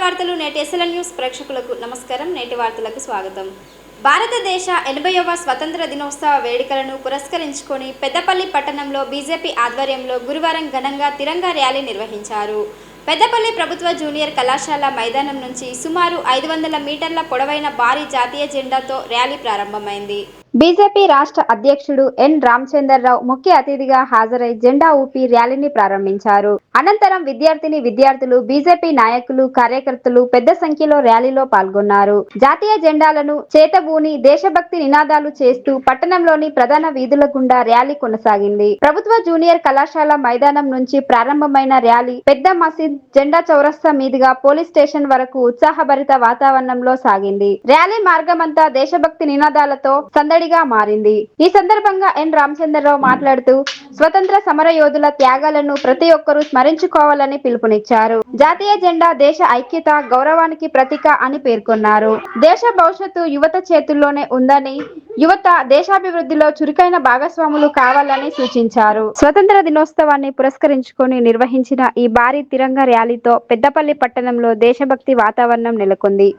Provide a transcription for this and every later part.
వార్తలు నేటి SLN news ప్రేక్షకులకు నమస్కారం. నేటి వార్తలకు స్వాగతం. భారతదేశ 80వ స్వతంత్ర దినోత్సవ వేడుకలను పురస్కరించుకొని పెద్దపల్లి పట్టణంలో బీజేపీ ఆధ్వర్యంలో గురువారం ఘనంగా తిరంగా ర్యాలీ నిర్వహించారు. పెద్దపల్లి ప్రభుత్వ జూనియర్ కళాశాల మైదానం నుంచి సుమారు 500 మీటర్ల పొడవైన భారీ జాతీయ జెండాతో ర్యాలీ ప్రారంభమైంది. బీజేపీ రాష్ట్ర అధ్యక్షుడు ఎన్ రామచంద్రరావు ముఖ్య అతిథిగా హాజరై జెండా ఊపి ర్యాలీని ప్రారంభించారు. అనంతరం విద్యార్థులు, బీజేపీ నాయకులు, కార్యకర్తలు పెద్ద సంఖ్యలో ర్యాలీలో పాల్గొన్నారు. జాతీయ జెండాలను చేతబూని దేశభక్తి నినాదాలు చేస్తూ పట్టణంలోని ప్రధాన వీధుల గుండా ర్యాలీ కొనసాగింది. ప్రభుత్వ జూనియర్ కళాశాల మైదానం నుంచి ప్రారంభమైన ర్యాలీ పెద్ద మసీద్, జెండా చౌరస్తా మీదుగా పోలీస్ స్టేషన్ వరకు ఉత్సాహభరిత వాతావరణంలో సాగింది. ర్యాలీ మార్గమంతా దేశభక్తి నినాదాలతో సందడిగా మారింది. ఈ సందర్భంగా ఎన్ రామచంద్రరావు మాట్లాడుతూ స్వతంత్ర సమర యోధుల త్యాగాలను ప్రతి ఒక్కరూ స్మరించుకోవాలని పిలుపునిచ్చారు. జాతీయ జెండా దేశ ఐక్యత, గౌరవానికి ప్రతీక అని పేర్కొన్నారు. దేశ భవిష్యత్తు యువత చేతుల్లోనే ఉందని, యువత దేశాభివృద్ధిలో చురుకైన భాగస్వాములు కావాలని సూచించారు. స్వతంత్ర దినోత్సవాన్ని పురస్కరించుకొని నిర్వహించిన ఈ భారీ తిరంగా ర్యాలీతో పెద్దపల్లి పట్టణంలో దేశభక్తి వాతావరణం నెలకొంది.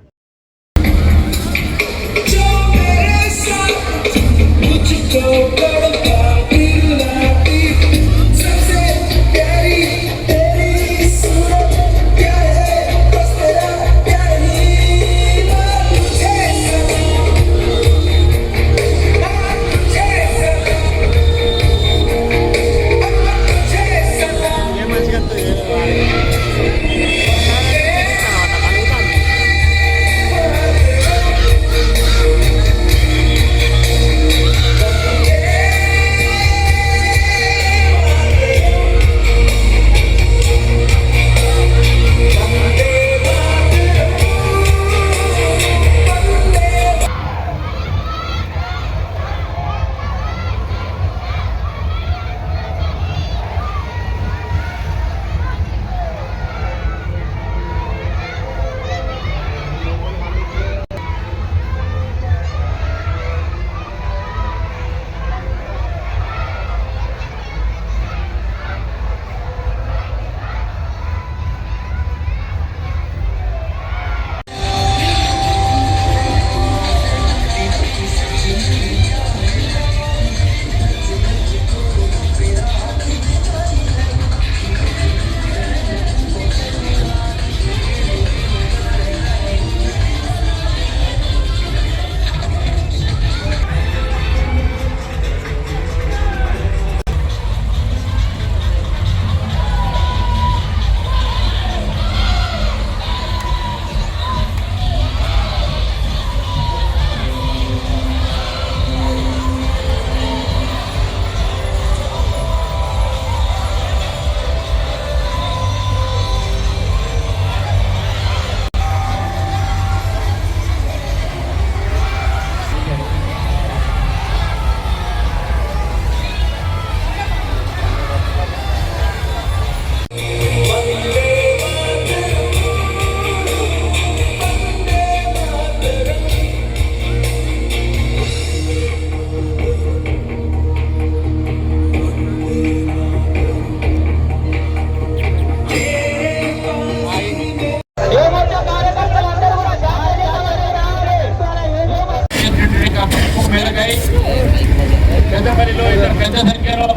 పెద్దపల్లిలో పెద్ద సంఖ్యలో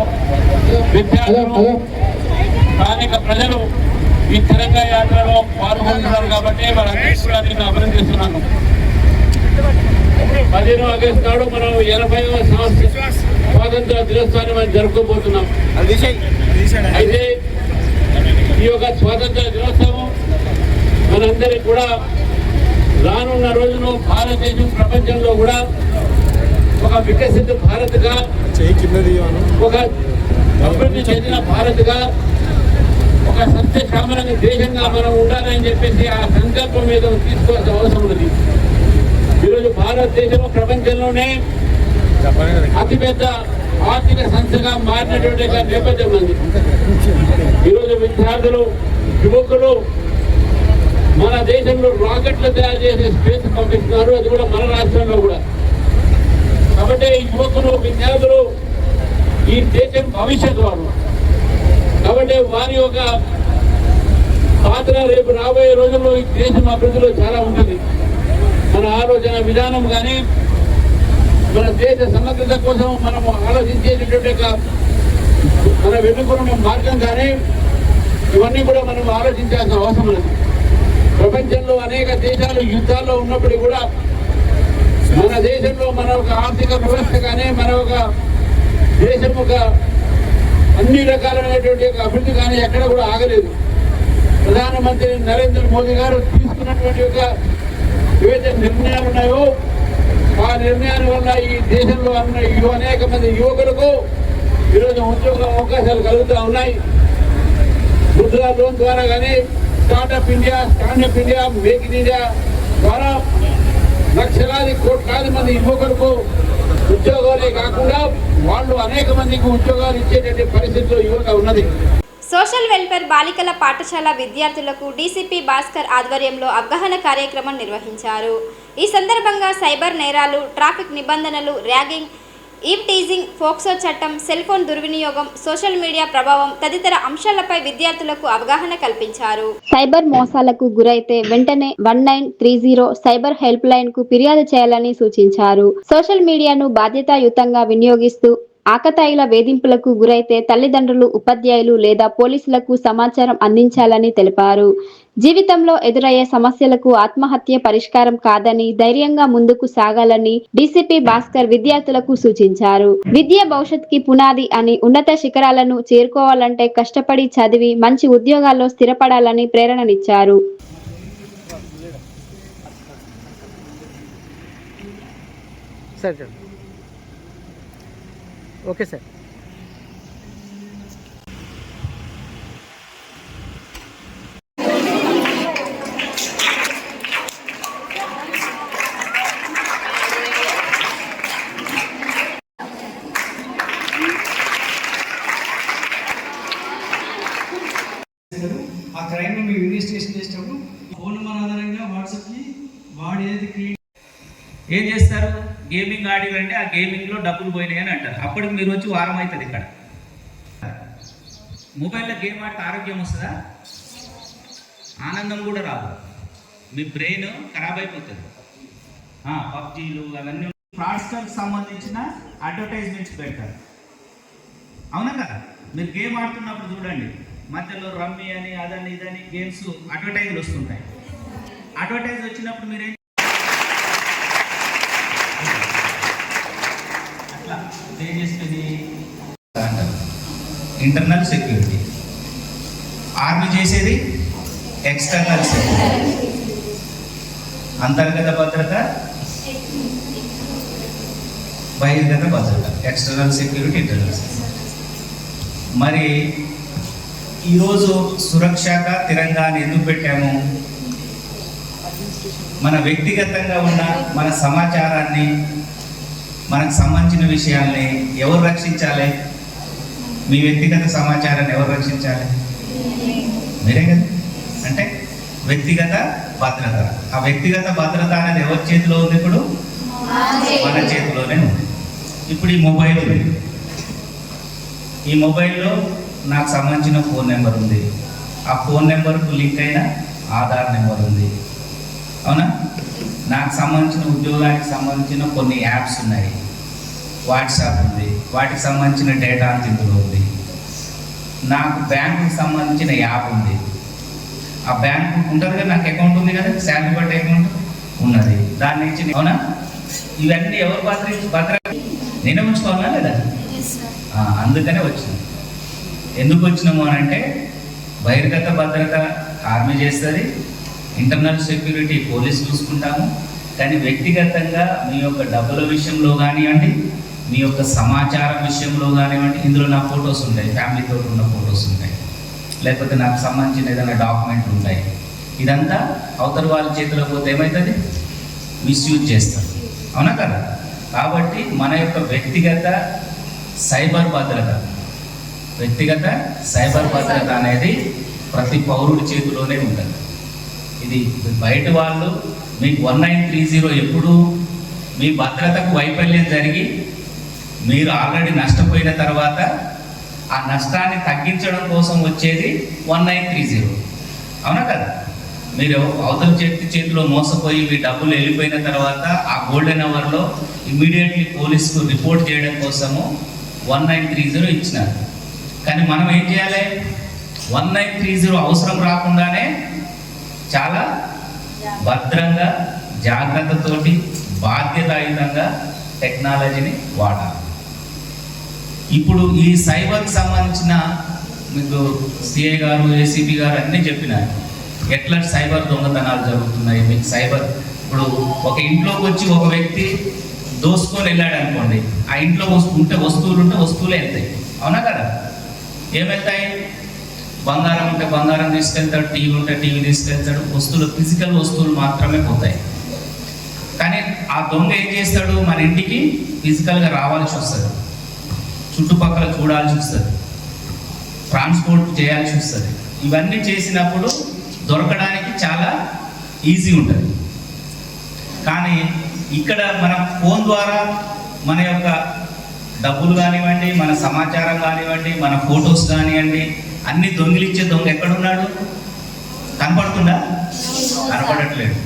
విద్యార్థులు, స్థానిక ప్రజలు ఈ తిరంగా యాత్రలో పాల్గొంటున్నారు కాబట్టి మనందరికీ కూడా నేను అభినందిస్తున్నాను. 15 ఆగస్టు నాడు మనం 80వ స్వాతంత్ర దినోత్సవాన్ని మనం జరుపుకోబోతున్నాం. అయితే ఈ యొక్క స్వాతంత్ర దినోత్సవం మనందరికీ కూడా రానున్న రోజును భారతదేశం ప్రపంచంలో కూడా ఒక వికసిత భారత్గా, ఒక అభివృద్ధి చెందిన భారత్గా, ఒక సత్యశ్యామలని దేశంగా మనం ఉండాలని చెప్పేసి ఆ సంకల్పం మీద తీసుకోవాల్సిన అవసరం ఉంది. ఈరోజు భారతదేశం ప్రపంచంలోనే అతిపెద్ద ఆర్థిక సంస్థగా మారినటువంటి నేపథ్యం ఉంది. ఈరోజు విద్యార్థులు, యువకులు మన దేశంలో రాకెట్లు తయారు చేసే స్పేస్ పంపిస్తున్నారు. అది కూడా మన రాష్ట్రంలో కూడా. కాబట్టి యువకులు, విద్యార్థులు ఈ దేశం భవిష్యత్తు వారు. కాబట్టి వారి యొక్క పాత్ర రేపు రాబోయే రోజుల్లో ఈ దేశం అభివృద్ధిలో చాలా ఉంటుంది. మన ఆలోచన విధానం కానీ మన దేశ సమగ్రత కోసం మనము ఆలోచించేటటువంటి మన వెనుకున్న మార్గం కానీ ఇవన్నీ కూడా మనం ఆలోచించాల్సిన అవసరం లేదు. ప్రపంచంలో అనేక దేశాలు యుద్ధాల్లో ఉన్నప్పటికీ కూడా మన దేశంలో మన ఒక ఆర్థిక వ్యవస్థ కానీ మన ఒక దేశం ఒక అన్ని రకాలైనటువంటి అభివృద్ధి కానీ ఎక్కడ కూడా ఆగలేదు. ప్రధానమంత్రి నరేంద్ర మోదీ గారు తీసుకున్నటువంటి ఏవైతే నిర్ణయాలు ఉన్నాయో ఆ నిర్ణయాల వల్ల ఈ దేశంలో ఉన్న అనేక మంది యువకులకు ఈరోజు ఉద్యోగ అవకాశాలు కలుగుతూ ఉన్నాయి. ముద్రా లోన్ ద్వారా కానీ startup India, standup India, make in India ద్వారా లక్షలాది కోట్లాది మంది యువకులకు ఉద్యోగాలే కాకుండా వాళ్ళు అనేక మందికి ఉద్యోగాలు ఇచ్చేటువంటి పరిస్థితిలో యువత ఉన్నది. సోషల్ వెల్ఫేర్ బాలికల పాఠశాల విద్యార్థులకు డీసీపీ భాస్కర్ ఆధ్వర్యంలో అవగాహన కార్యక్రమం నిర్వహించారు. ఈ సందర్భంగా సైబర్ నేరాలు, ట్రాఫిక్ నిబంధనలు, ర్యాగింగ్, ఈవ్ టీజింగ్, ఫోక్సో చట్టం, సెల్ ఫోన్ దుర్వినియోగం, సోషల్ మీడియా ప్రభావం తదితర అంశాలపై విద్యార్థులకు అవగాహన కల్పించారు. సైబర్ మోసాలకు గురైతే వెంటనే 1930 సైబర్ హెల్ప్ లైన్ కు ఫిర్యాదు చేయాలని సూచించారు. సోషల్ మీడియాను బాధ్యతాయుతంగా వినియోగిస్తూ ఆకతాయిల వేధింపులకు గురైతే తల్లిదండ్రులు, ఉపాధ్యాయులు లేదా పోలీసులకు సమాచారం అందించాలని తెలిపారు. జీవితంలో ఎదురయ్యే సమస్యలకు ఆత్మహత్య పరిష్కారం కాదని ధైర్యంగా ముందుకు సాగాలని డీసీపీ భాస్కర్ విద్యార్థులకు సూచించారు. విద్య భవిష్యత్తుకి పునాది అని ఉన్నత శిఖరాలను చేరుకోవాలంటే కష్టపడి చదివి మంచి ఉద్యోగాల్లో స్థిరపడాలని ప్రేరణనిచ్చారు. Okay sir. ఆ క్రైమ్ మీరు ఇన్వెస్టిగేషన్ చేసేటప్పుడు ఫోన్ నెంబర్ ఆధారంగా వాట్సాప్కి వాడు ఏది క్రియేట్ ఏం చేస్తారు? గేమింగ్ ఆడిరంటే ఆ గేమింగ్లో డబ్బులు పోయినాయి అని అంటారు. అప్పటికి మీరు వచ్చి వారం అవుతుంది. ఇక్కడ మొబైల్లో గేమ్ ఆడితే ఆరోగ్యం వస్తుందా? ఆనందం కూడా రాదు. మీ బ్రెయిన్ ఖరాబ్ అయిపోతుంది. పబ్జీలు అవన్నీ ఫ్రాడ్స్టర్కి సంబంధించిన అడ్వర్టైజ్మెంట్స్ పెడతారు. అవునా కదా? మీరు గేమ్ ఆడుతున్నప్పుడు చూడండి, మధ్యలో రమ్మీ అని అదని ఇదని గేమ్స్ అడ్వర్టైజ్లు వస్తుంటాయి. అడ్వర్టైజ్ వచ్చినప్పుడు మీరేం అట్లా ఏం చేస్తుంది? Internal security. ఆర్మీ చేసేది ఎక్స్టర్నల్ సెక్యూరిటీ, అంతర్గత భద్రత, బహిర్గత భద్రత. External security, internal security. మరి ఈరోజు సురక్షక తిరంగాన్ని ఎందుకు పెట్టాము? మన వ్యక్తిగతంగా ఉన్న మన సమాచారాన్ని, మనకు సంబంధించిన విషయాల్ని ఎవరు రక్షించాలి? మీ వ్యక్తిగత సమాచారాన్ని ఎవరు రక్షించాలి? మీరే కదా. అంటే వ్యక్తిగత భద్రత. ఆ వ్యక్తిగత భద్రత అనేది ఎవరి చేతిలో ఉంది? ఇప్పుడు మన చేతిలోనే ఉంది. ఇప్పుడు ఈ మొబైల్ ఉంది. ఈ మొబైల్లో నాకు సంబంధించిన ఫోన్ నెంబర్ ఉంది. ఆ ఫోన్ నెంబర్కు లింక్ అయిన ఆధార్ నెంబర్ ఉంది. అవునా? నాకు సంబంధించిన ఉద్యోగానికి సంబంధించిన కొన్ని యాప్స్ ఉన్నాయి. వాట్సాప్ ఉంది, వాటికి సంబంధించిన డేటా అంత ఇందులో ఉంది. నాకు బ్యాంకుకి సంబంధించిన యాప్ ఉంది. ఆ బ్యాంక్ ఉంటుంది కదా, నాకు అకౌంట్ ఉంది కదా, శాలరీ పట్టే అకౌంట్ ఉన్నది, దాని నుంచి. అవునా? ఇవన్నీ ఎవరు భద్ర నేనే ఉంచుకోవాలా లేదా? అందుకనే వచ్చినాం. ఎందుకు వచ్చినాము అని అంటే, బహిర్గత భద్రత ఆర్మీ చేస్తుంది, ఇంటర్నల్ సెక్యూరిటీ పోలీస్ చూసుకుంటాము. కానీ వ్యక్తిగతంగా మీ యొక్క డబ్బుల విషయంలో కానివ్వండి, మీ యొక్క సమాచారం విషయంలో కానివ్వండి, ఇందులో నా ఫొటోస్ ఉంటాయి, ఫ్యామిలీతో ఉన్న ఫొటోస్ ఉంటాయి, లేకపోతే నాకు సంబంధించిన ఏదైనా డాక్యుమెంట్ ఉంటాయి. ఇదంతా అవతల వాళ్ళ చేతిలో పోతే ఏమవుతుంది? మిస్యూజ్ చేస్తారు. అవునా కదా? కాబట్టి మన యొక్క వ్యక్తిగత సైబర్ భద్రత అనేది ప్రతి పౌరుడి చేతిలోనే ఉంటుంది. ఇది బయట వాళ్ళు మీకు 1930 ఎప్పుడు మీ భద్రతకు వైఫల్యం జరిగి మీరు ఆల్రెడీ నష్టపోయిన తర్వాత ఆ నష్టాన్ని తగ్గించడం కోసం వచ్చేది 1930. అవునా కదా? మీరు అవతల చేతిలో మోసపోయి మీ డబ్బులు వెళ్ళిపోయిన తర్వాత ఆ గోల్డెన్ అవర్లో ఇమ్మీడియట్లీ పోలీసుకు రిపోర్ట్ చేయడం కోసము 1930 ఇచ్చినారు. కానీ మనం ఏం చేయాలి? 1930 అవసరం రాకుండానే చాలా భద్రంగా, జాగ్రత్తతోటి, బాధ్యతాయుతంగా టెక్నాలజీని వాడాలి. ఇప్పుడు ఈ సైబర్కి సంబంధించిన మీకు సిఐ గారు, ఏసీపీ గారు అన్నీ చెప్పినారు ఎట్లా సైబర్ దొంగతనాలు జరుగుతున్నాయి. మీకు సైబర్ ఇప్పుడు ఒక ఇంట్లోకి వచ్చి ఒక వ్యక్తి దోసుకొని వెళ్ళాడు అనుకోండి, ఆ ఇంట్లో వస్తువులు ఉంటే వస్తువులే వెళ్తాయి. అవునా కదా? ఏమెళ్తాయి? బంగారం ఉంటే బంగారం తీసుకెళ్తాడు, టీవీ ఉంటే టీవీ తీసుకెళ్తాడు, వస్తువులు, ఫిజికల్ వస్తువులు మాత్రమే పోతాయి. కానీ ఆ దొంగ ఏం చేస్తాడు? మన ఇంటికి ఫిజికల్గా రావాల్సి వస్తుంది, చుట్టుపక్కల చూడాల్సి వస్తుంది, ట్రాన్స్పోర్ట్ చేయాల్సి వస్తుంది. ఇవన్నీ చేసినప్పుడు దొరకడానికి చాలా ఈజీ ఉంటుంది. కానీ ఇక్కడ మన ఫోన్ ద్వారా మన యొక్క డబ్బులు కానివ్వండి, మన సమాచారం కానివ్వండి, మన ఫొటోస్ కానివ్వండి, అన్ని దొంగిలిచ్చే దొంగ ఎక్కడున్నాడు? కనపడుతుందా? కనపడట్లేదు.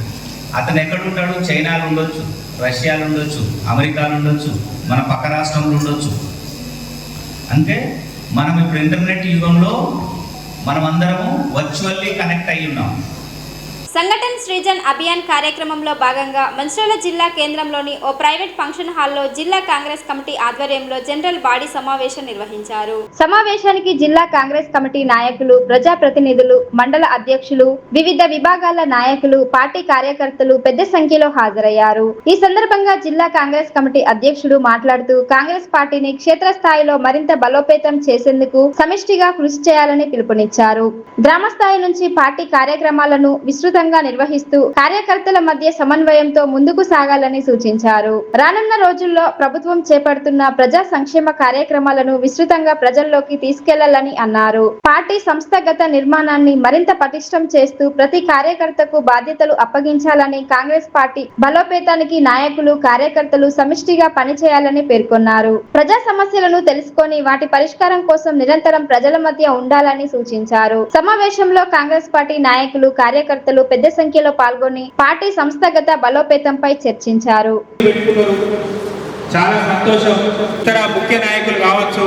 అతను ఎక్కడుంటాడు? చైనాలో ఉండొచ్చు, రష్యాలో ఉండొచ్చు, అమెరికాలో ఉండొచ్చు, మన పక్క రాష్ట్రంలో ఉండొచ్చు. అంటే మనం ఇప్పుడు ఇంటర్నెట్ యుగంలో మనం అందరము వర్చువల్లీ కనెక్ట్ అయ్యి ఉన్నాం. సంఘటన్ సృజన్ అభియాన్ కార్యక్రమంలో భాగంగా మంచిర్యాల జిల్లా కేంద్రంలోని ఓ ప్రైవేట్ ఫంక్షన్ హాల్లో జిల్లా కాంగ్రెస్ కమిటీ ఆధ్వర్యంలో జనరల్ బాడీ సమావేశం నిర్వహించారు. సమావేశానికి జిల్లా కాంగ్రెస్ కమిటీ నాయకులు, ప్రజాప్రతినిధులు, మండల అధ్యక్షులు, వివిధ విభాగాల నాయకులు, పార్టీ కార్యకర్తలు పెద్ద సంఖ్యలో హాజరయ్యారు. ఈ సందర్భంగా జిల్లా కాంగ్రెస్ కమిటీ అధ్యక్షుడు మాట్లాడుతూ కాంగ్రెస్ పార్టీని క్షేత్రస్థాయిలో మరింత బలోపేతం చేసేందుకు సమిష్టిగా కృషి చేయాలని పిలుపునిచ్చారు. గ్రామ స్థాయి నుంచి పార్టీ కార్యక్రమాలను విస్తృత నిర్వహిస్తూ కార్యకర్తల మధ్య సమన్వయంతో ముందుకు సాగాలని సూచించారు. రానున్న రోజుల్లో ప్రభుత్వం చేపడుతున్న ప్రజా సంక్షేమ కార్యక్రమాలను విస్తృతంగా ప్రజల్లోకి తీసుకెళ్లాలని అన్నారు. పార్టీ సంస్థాగత నిర్మాణాన్ని మరింత పటిష్టం చేస్తూ ప్రతి కార్యకర్తకు బాధ్యతలు అప్పగించాలని, కాంగ్రెస్ పార్టీ బలోపేతానికి నాయకులు, కార్యకర్తలు సమిష్టిగా పనిచేయాలని పేర్కొన్నారు. ప్రజా సమస్యలను తెలుసుకొని వాటి పరిష్కారం కోసం నిరంతరం ప్రజల మధ్య ఉండాలని సూచించారు. సమావేశంలో కాంగ్రెస్ పార్టీ నాయకులు, కార్యకర్తలు పెద్ద సంఖ్యలో పాల్గొని పార్టీ సంస్థాగత బలోపేతంపై చర్చించారు. చాలా సంతోషం. ఇతర ముఖ్య నాయకులు కావచ్చు,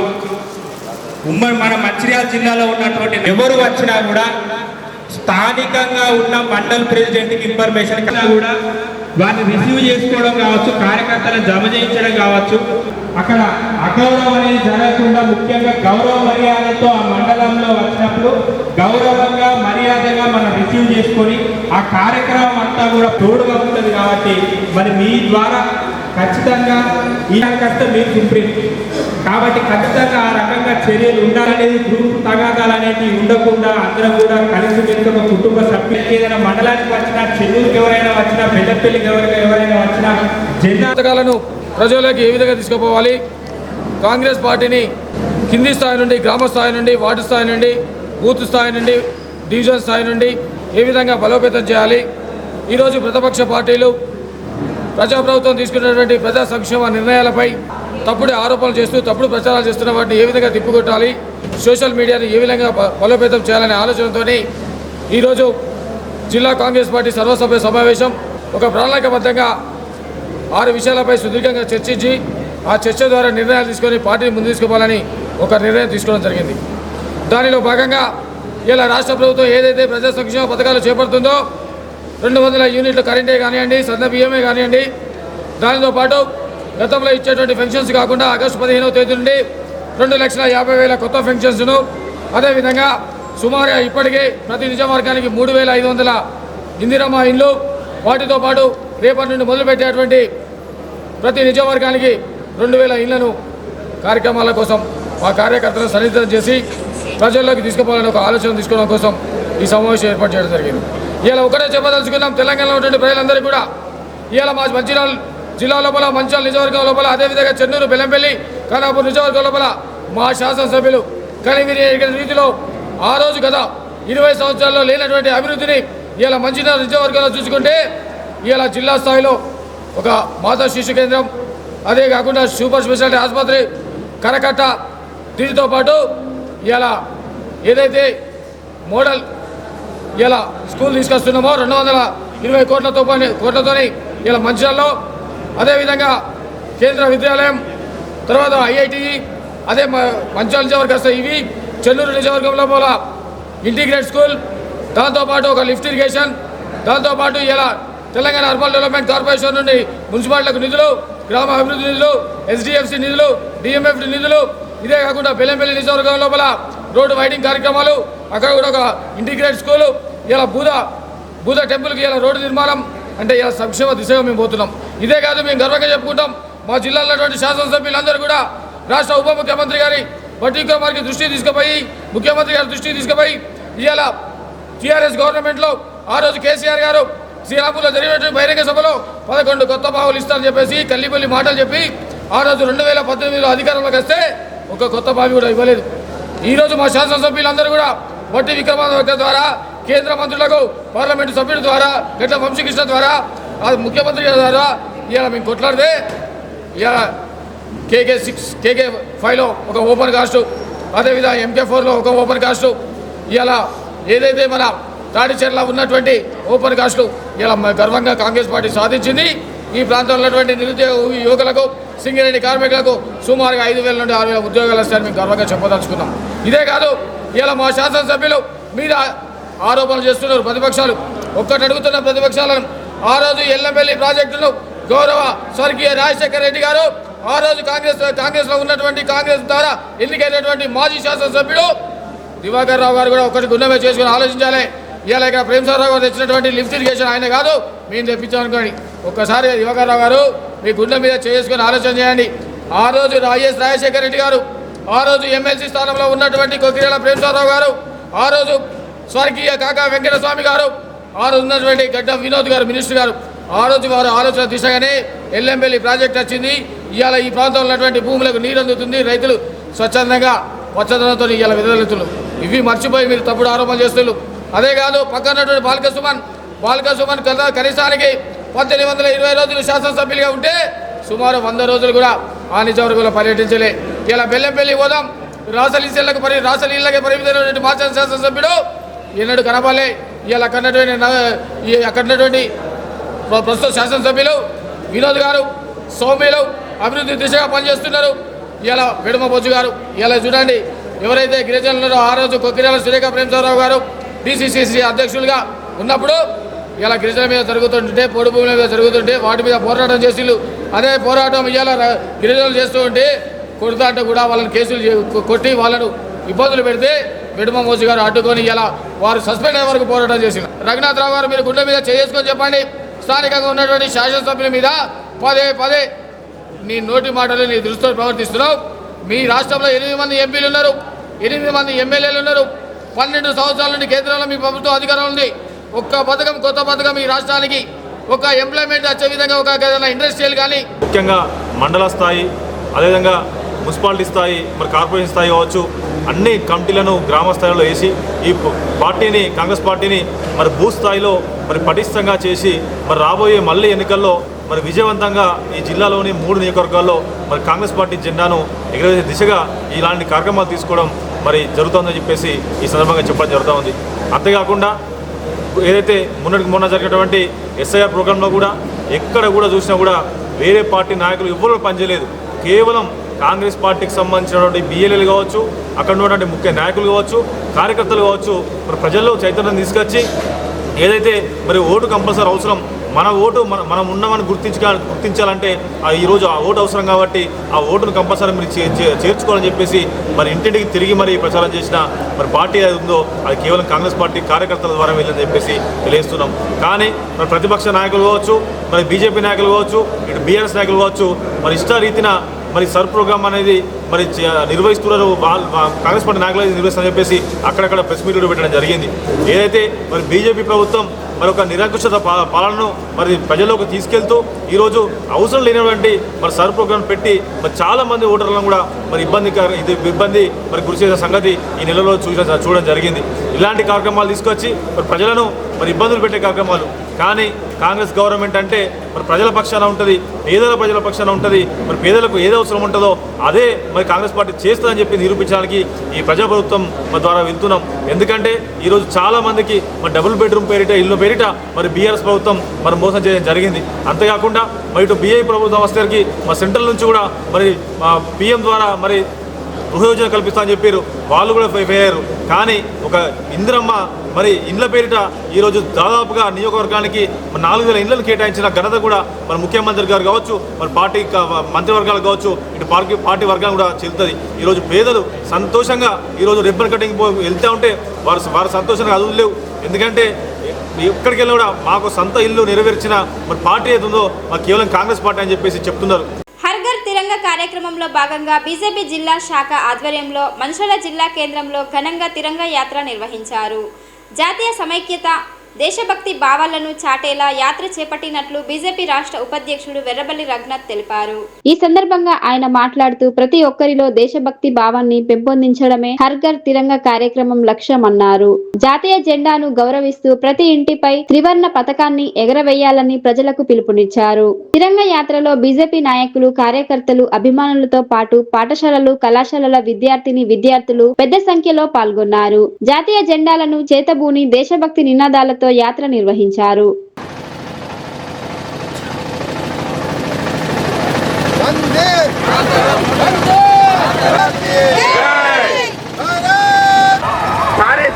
ఉమ్మడి మన మంచిర్యాల జిల్లాలో ఉన్నటువంటి ఎవరు వచ్చినా కూడా స్థానికంగా ఉన్న మండల్ ప్రెసిడెంట్కి ఇన్ఫర్మేషన్ కూడా వారిని రిసీవ్ చేసుకోవడం కావచ్చు, కార్యకర్తలను జమ చేయించడం కావచ్చు, అక్కడ అగౌరవం అనేది జరగకుండా ముఖ్యంగా గౌరవ మర్యాదతో ఆ మండలంలో వచ్చినప్పుడు గౌరవంగా, మర్యాదగా మనం రిసీవ్ చేసుకొని ఆ కార్యక్రమం అంతా కూడా తోడుగా ఉంటుంది. కాబట్టి మరి మీ ద్వారా ఖచ్చితంగా ఈ కష్టం మీరు సుప్రీం కాబట్టి ఖచ్చితంగా ఆ రకంగా చర్యలు ఉండాలనేది, గ్రూప్ తగాదాలు అనేవి ఉండకుండా అందరం కూడా కలిసి మెలిసి ఒక కుటుంబ సభ్యులకి ఏదైనా మండలానికి వచ్చినా, చెన్నూరుకి ఎవరైనా వచ్చినా, పెద్దపల్లికి ఎవరైనా వచ్చినా పథకాలను ప్రజలకు ఏ విధంగా తీసుకుపోవాలి, కాంగ్రెస్ పార్టీని కింది స్థాయి నుండి, గ్రామ స్థాయి నుండి, వార్డు స్థాయి నుండి, బూత్ స్థాయి నుండి, డివిజన్ స్థాయి నుండి ఏ విధంగా బలోపేతం చేయాలి, ఈరోజు ప్రతిపక్ష పార్టీలు ప్రజాప్రభుత్వం తీసుకున్నటువంటి ప్రజా సంక్షేమ నిర్ణయాలపై తప్పుడు ఆరోపణలు చేస్తూ తప్పుడు ప్రచారాలు చేస్తున్న వాటిని ఏ విధంగా తిప్పుకొట్టాలి, సోషల్ మీడియాని ఏ విధంగా బలోపేతం చేయాలనే ఆలోచనతో ఈరోజు జిల్లా కాంగ్రెస్ పార్టీ సర్వసభ్య సమావేశం ఒక ప్రణాళికబద్ధంగా 6 విషయాలపై సుదీర్ఘంగా చర్చించి ఆ చర్చ ద్వారా నిర్ణయాలు తీసుకొని పార్టీని ముందు తీసుకుపోవాలని ఒక నిర్ణయం తీసుకోవడం జరిగింది. దానిలో భాగంగా ఇలా రాష్ట్ర ప్రభుత్వం ఏదైతే ప్రజా సంక్షేమ పథకాలు చేపడుతుందో 200 యూనిట్ల కరెంటే కానివ్వండి, సన్న బియ్యమే కానివ్వండి, దానితో పాటు గతంలో ఇచ్చేటువంటి పెన్షన్స్ కాకుండా ఆగస్టు 15వ తేదీ నుండి 2,50,000 కొత్త పెన్షన్స్ను, అదేవిధంగా సుమారుగా ఇప్పటికే ప్రతి నిజవర్గానికి 3,500 ఇందిరమ్మ ఇండ్లు, వాటితో పాటు రేపటి నుండి మొదలుపెట్టేటువంటి ప్రతి నిజవర్గానికి 2,000 ఇళ్లను కార్యక్రమాల కోసం ఆ కార్యకర్తలను సన్నిహితం చేసి ప్రజల్లోకి తీసుకుపోవాలని ఒక ఆలోచన తీసుకోవడం కోసం ఈ సమావేశం ఏర్పాటు చేయడం జరిగింది. ఇలా ఒకటే చెప్పదలుచుకున్నాం, తెలంగాణలో ఉన్నటువంటి ప్రజలందరికీ కూడా ఇవాళ మా మంచిర్యాల జిల్లా లోపల, మంచిర్యాల నియోజకవర్గం లోపల, అదేవిధంగా చెన్నూరు, బెల్లంపల్లి, ఖానాపూర్ నియోజకవర్గం లోపల మా శాసనసభ్యులు కలిగిన రీతిలో ఆ రోజు గత 20 సంవత్సరాల్లో లేనటువంటి అభివృద్ధిని ఇలా మంచిర్యాల నియోజకవర్గంలో చూసుకుంటే ఇలా జిల్లా స్థాయిలో ఒక మాతా శిశు కేంద్రం, అదే కాకుండా సూపర్ స్పెషాలిటీ ఆసుపత్రి, కరకట్ట, దీనితో పాటు ఇలా ఏదైతే మోడల్ ఇలా స్కూల్ తీసుకొస్తున్నామో 220 కోట్లతోని ఇలా మంచిర్యాలలో, అదేవిధంగా కేంద్ర విద్యాలయం, తర్వాత IIT, అదే మంచిర్యాల నియోజకవర్గం వస్తాయి. ఇవి చెన్నూరు నియోజకవర్గంలో పోల ఇంటిగ్రేట్ స్కూల్, దాంతోపాటు ఒక లిఫ్ట్ ఇరిగేషన్, దాంతోపాటు ఇలా తెలంగాణ అర్బన్ డెవలప్మెంట్ కార్పొరేషన్ నుండి మున్సిపాలిటీలకు నిధులు, గ్రామ అభివృద్ధి నిధులు, SDFC నిధులు, DMF నిధులు, ఇదే కాకుండా బెల్లంపల్లి నియోజకవర్గం లోపల రోడ్డు వైడింగ్ కార్యక్రమాలు, అక్కడ కూడా ఒక ఇంటిగ్రేట్ స్కూలు, ఇలా బూద టెంపుల్కి ఇలా రోడ్డు నిర్మాణం, అంటే ఇలా సంక్షేమ దిశగా మేము పోతున్నాం. ఇదే కాదు, మేము గర్వంగా చెప్పుకుంటాం. మా జిల్లాలో ఉన్నటువంటి శాసనసభ్యులందరూ కూడా రాష్ట్ర ఉప ముఖ్యమంత్రి గారి బట్టి విక్రమార్క దృష్టికి తీసుకుపోయి, ముఖ్యమంత్రి గారి దృష్టికి తీసుకుపోయి, ఇవాళ TRS గవర్నమెంట్లో ఆ రోజు కేసీఆర్ గారు శ్రీరాములో జరిగినటువంటి బహిరంగ సభలో 11 కొత్త బావులు ఇస్తారని చెప్పేసి కల్లిపల్లి మాటలు చెప్పి ఆ రోజు 2018లో అధికారంలోకి వస్తే ఒక కొత్త బావి కూడా ఇవ్వలేదు. ఈరోజు మా శాసనసభ్యులందరూ కూడా బట్టి విక్రమార్క ద్వారా, కేంద్ర మంత్రులకు, పార్లమెంటు సభ్యుల ద్వారా, గట్ల వంశీకృష్ణ ద్వారా, ముఖ్యమంత్రి గారి ద్వారా ఇవాళ మేము కొట్లాడితే ఇవాళ KK6, KK5లో ఒక ఓపెన్ కాస్టు, అదేవిధంగా MK4లో ఒక ఓపెన్ కాస్టు, ఇవాళ ఏదైతే మన తాడిచెర్ల ఉన్నటువంటి ఓపెన్ కాస్టు ఇలా గర్వంగా కాంగ్రెస్ పార్టీ సాధించింది. ఈ ప్రాంతంలో ఉన్నటువంటి నిరుద్యోగ యువకులకు, సింగరేణి కార్మికులకు సుమారుగా 5,000 నుండి 6,000 ఉద్యోగాలు వస్తాయని మేము గర్వంగా చెప్పదలుచుకున్నాం. ఇదే కాదు, ఇలా మా శాసనసభ్యులు మీద ఆరోపణలు చేస్తున్నారు ప్రతిపక్షాలు. ఒక్కటి అడుగుతున్న ప్రతిపక్షాలను, ఆ రోజు ఎల్లంపల్లి ప్రాజెక్టును గౌరవ స్వర్గీయ రాజశేఖర రెడ్డి గారు, ఆ రోజు కాంగ్రెస్లో ఉన్నటువంటి కాంగ్రెస్ ద్వారా ఎన్నికైనటువంటి మాజీ శాసనసభ్యుడు దివాకర్ రావు గారు కూడా ఒకటి గుండెమే చేసుకుని ఆలోచించాలి. ఇవాళ ఇక్కడ ప్రేమసాగర్ గారు తెచ్చినటువంటి లిఫ్ట్ ఇరిగేషన్ ఆయన కాదు, మేము తెప్పించామనుకోండి. ఒక్కసారి దివాకర్ రావు గారు మీ గుండె మీద చేసుకుని ఆలోచన చేయండి. ఆ రోజు వైఎస్ రాజశేఖర రెడ్డి గారు, ఆ రోజు ఎమ్మెల్సీ స్థానంలో ఉన్నటువంటి కొక్కిరేల ప్రేమసాగర్ గారు, ఆ రోజు స్వర్గీయ కాకా వెంకటస్వామి గారు, ఆ రోజు ఉన్నటువంటి గడ్డం వినోద్ గారు మినిస్టర్ గారు, ఆ రోజు వారు ఆలోచన దిశగానే ఎల్లంపల్లి ప్రాజెక్ట్ వచ్చింది. ఇవాళ ఈ ప్రాంతంలో ఉన్నటువంటి భూములకు నీరు అందుతుంది, రైతులు స్వచ్ఛందంగా పచ్చదనంతో ఇవాళ విడుదలవుతున్నారు. ఇవి మర్చిపోయి మీరు తప్పుడు ఆరోపణలు చేస్తున్నారు. అదే కాదు, పక్కనటువంటి బాల్క సుమన్ కనీసానికి 1820 రోజులు శాసనసభ్యులుగా ఉంటే సుమారు 100 రోజులు కూడా ఆ నియోజకవర్గంలో పర్యటించలే. ఇలా బెల్లంపల్లి పోదాం, రాసలీళ్ళకి పరిమితమైనటువంటి మాజీ శాసనసభ్యుడు ఎన్నడూ కనపడలే. ఇలా అక్కడున్నటువంటి ప్రస్తుత శాసనసభ్యులు వినోద్ గారు, సౌమ్యులు అభివృద్ధి దిశగా పనిచేస్తున్నారు. ఇలా విడమ బొజ్జు గారు, ఇలా చూడండి ఎవరైతే గిరిజనులు ఆ రోజు కొక్కిరేల సురేఖ ప్రేమసాగరరావు గారు DCCC అధ్యక్షులుగా ఉన్నప్పుడు ఇలా గిరిజనుల మీద జరుగుతుంటే, పొడి భూముల మీద జరుగుతుంటే వాటి మీద పోరాటం చేసిళ్ళు. అదే పోరాటం ఇవాళ గిరిజనులు చేస్తూ ఉంటే కొడుతా అంటే కూడా వాళ్ళని కేసులు కొట్టి వాళ్ళను ఇబ్బందులు పెడితే విడమ మోజు గారు అడ్డుకొని ఇలా వారు సస్పెండ్ అయ్యే వరకు పోరాటం చేసింది. రఘునాథరావు గారు మీరు గుండె మీద చేసుకొని చెప్పండి, స్థానికంగా ఉన్నటువంటి శాసనసభ్యుల మీద పదే నీ నోటి మాటలు నీ దృష్టితో ప్రవర్తిస్తున్నావు. మీ రాష్ట్రంలో 8 మంది ఎంపీలు ఉన్నారు, 8 మంది ఎమ్మెల్యేలు ఉన్నారు. 12 సంవత్సరాల నుండి కేంద్రంలో మీ ప్రభుత్వం అధికారం ఉంది. ఒక్క పథకం, కొత్త పథకం ఈ రాష్ట్రానికి, ఒక ఎంప్లాయ్మెంట్ వచ్చే విధంగా ఒక ఇండస్ట్రియల్ కానీ ముఖ్యంగా మండల స్థాయి, అదేవిధంగా మున్సిపాలిటీ స్థాయి, మరి కార్పొరేషన్ స్థాయి కావచ్చు, అన్ని కమిటీలను గ్రామ స్థాయిలో వేసి ఈ పార్టీని, కాంగ్రెస్ పార్టీని మరి బూత్ స్థాయిలో మరి పటిష్టంగా చేసి మరి రాబోయే మళ్ళీ ఎన్నికల్లో మరి విజయవంతంగా ఈ జిల్లాలోని 3 నియోజకవర్గాల్లో మరి కాంగ్రెస్ పార్టీ జెండాను ఎగరవేసే దిశగా ఇలాంటి కార్యక్రమాలు తీసుకోవడం మరి జరుగుతుందని చెప్పేసి ఈ సందర్భంగా చెప్పడం జరుగుతూ ఉంది. అంతేకాకుండా ఏదైతే మొన్న జరిగినటువంటి SIR ప్రోగ్రాంలో కూడా ఎక్కడ కూడా చూసినా కూడా వేరే పార్టీ నాయకులు ఎవరు పనిచేయలేదు. కేవలం కాంగ్రెస్ పార్టీకి సంబంధించినటువంటి BLAలు కావచ్చు, అక్కడ ఉన్నటువంటి ముఖ్య నాయకులు కావచ్చు, కార్యకర్తలు కావచ్చు, మరి ప్రజల్లో చైతన్యం తీసుకొచ్చి ఏదైతే మరి ఓటు కంపల్సరీ అవసరం, మన ఓటు మనం ఉన్నామని గుర్తించాలంటే ఈరోజు ఆ ఓటు అవసరం కాబట్టి ఆ ఓటును కంపల్సరీ మీరు చేర్చుకోవాలని చెప్పేసి మరి ఇంటింటికి తిరిగి మరి ప్రచారం చేసిన మరి పార్టీ అది ఉందో అది కేవలం కాంగ్రెస్ పార్టీ కార్యకర్తల ద్వారా వెళ్ళని చెప్పేసి తెలియజేస్తున్నాం. కానీ మరి ప్రతిపక్ష నాయకులు కావచ్చు, మరి BJP నాయకులు కావచ్చు, ఇటు BRS నాయకులు కావచ్చు, మరి ఇష్టారీతిన మరి సర్ ప్రోగ్రామ్ అనేది మరి నిర్వహిస్తున్నారు. కాంగ్రెస్ పార్టీ నాయకులు నిర్వహిస్తారని చెప్పేసి అక్కడక్కడ ప్రెస్ మీట్లు పెట్టడం జరిగింది. ఏదైతే మరి BJP ప్రభుత్వం మరి ఒక నిరంకుశత పాలనను మరి ప్రజల్లోకి తీసుకెళ్తూ ఈరోజు అవసరం లేనటువంటి మరి సర్ ప్రోగ్రాం పెట్టి మరి చాలామంది ఓటర్లను కూడా మరి ఇబ్బంది మరి గురి చేసే సంగతి ఈ నెలలో చూడడం జరిగింది. ఇలాంటి కార్యక్రమాలు తీసుకొచ్చి మరి ప్రజలను మరి ఇబ్బందులు పెట్టే కార్యక్రమాలు. కానీ కాంగ్రెస్ గవర్నమెంట్ అంటే మరి ప్రజల పక్షాన ఉంటుంది, ప్రజల పక్షాన ఉంటుంది. మరి పేదలకు ఏది అవసరం ఉంటుందో అదే మరి కాంగ్రెస్ పార్టీ చేస్తుందని చెప్పి నిరూపించడానికి ఈ ప్రజాప్రభుత్వం ద్వారా వెళ్తున్నాం. ఎందుకంటే ఈరోజు చాలామందికి మరి డబుల్ బెడ్రూమ్ పేరిట ఇల్లు పేరిట మరి బీఆర్ఎస్ ప్రభుత్వం మరి మోసం చేయడం జరిగింది. అంతేకాకుండా మరి ఇటు బీఐ ప్రభుత్వం వస్తేకి మా సెంట్రల్ నుంచి కూడా మరి పిఎం ద్వారా మరి గృహయోజన కల్పిస్తామని చెప్పారు, వాళ్ళు కూడా పోయారు. కానీ ఒక ఇందిరమ్మ మరి ఇండ్ల పేరిట ఈరోజు దాదాపుగా నియోజకవర్గానికి 4,000 ఇండ్లను కేటాయించిన ఘనత కూడా మన ముఖ్యమంత్రి గారు కావచ్చు, మరి పార్టీ మంత్రివర్గాలు కావచ్చు, ఇటు పార్టీ వర్గాలు కూడా చెల్లుతుంది. ఈరోజు పేదలు సంతోషంగా ఈరోజు రిబ్బన్ కటింగ్ వెళ్తూ ఉంటే వారు సంతోషంగా అదులు లేవు. ఎందుకంటే ఎక్కడికి వెళ్ళినా కూడా మాకు సొంత ఇల్లు నెరవేర్చిన మరి పార్టీ ఏదో మాకు కేవలం కాంగ్రెస్ పార్టీ అని చెప్పేసి చెప్తున్నారు. హర్ఘర్ తిరంగా కార్యక్రమంలో భాగంగా బీజేపీ జిల్లా శాఖ ఆధ్వర్యంలో మంచిర్యాల జిల్లా కేంద్రంలో ఘనంగా తిరంగా యాత్ర నిర్వహించారు. జాతీయ సమైక్యత దేశభక్తి భావాలను చాటేలా యాత్ర చేపట్టినట్లు బీజేపీ రాష్ట్ర ఉపాధ్యక్షుడు వెర్రబల్లి రఘునాథ్ తెలిపారు. ఈ సందర్భంగా ఆయన మాట్లాడుతూ ప్రతి ఒక్కరిలో దేశభక్తి భావాన్ని పెంపొందించడమే హర్ఘర్ తిరంగా కార్యక్రమం లక్ష్యమన్నారు. జాతీయ జెండాను గౌరవిస్తూ ప్రతి ఇంటిపై త్రివర్ణ పతాకాన్ని ఎగరవేయాలని ప్రజలకు పిలుపునిచ్చారు. తిరంగా యాత్రలో బీజేపీ నాయకులు, కార్యకర్తలు, అభిమానులతో పాటు పాఠశాలలు, కళాశాలల విద్యార్థులు పెద్ద సంఖ్యలో పాల్గొన్నారు. జాతీయ జెండాలను చేతబూని దేశభక్తి నినాదాలతో యాత్ర నిర్వహించారు.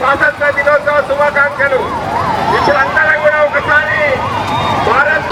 స్వాతంత్ర దినోత్సవ శుభాకాంక్షలు. ఇప్పుడంతా కూడా ఒకసారి భారత్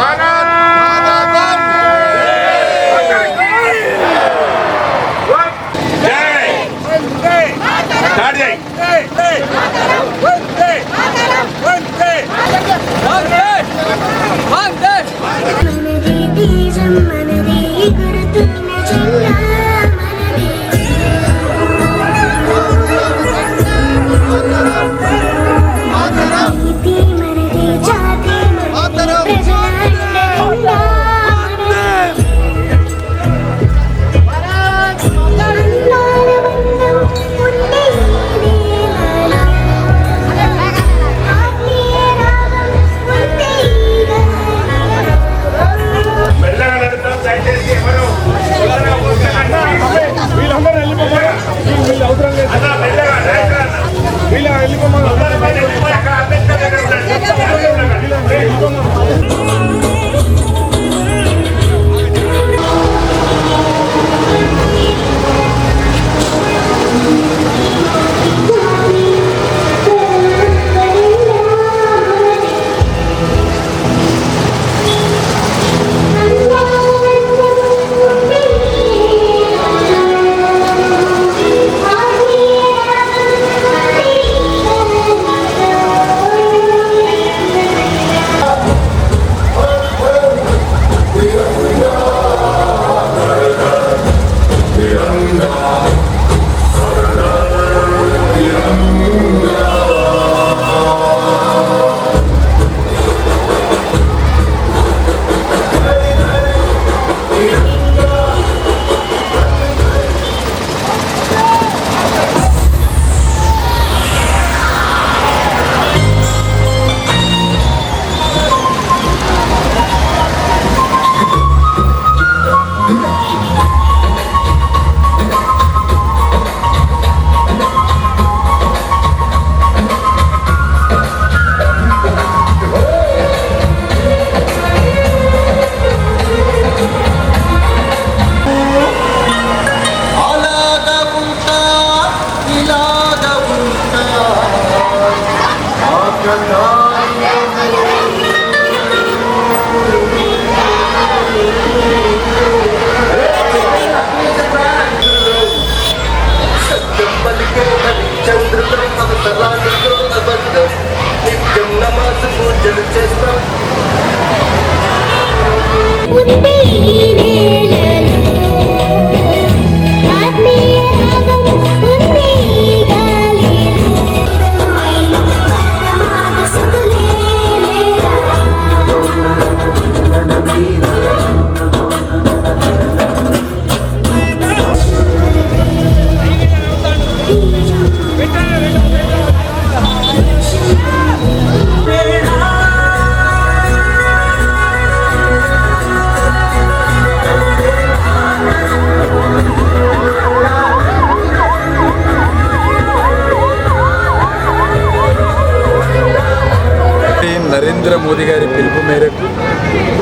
మేరకు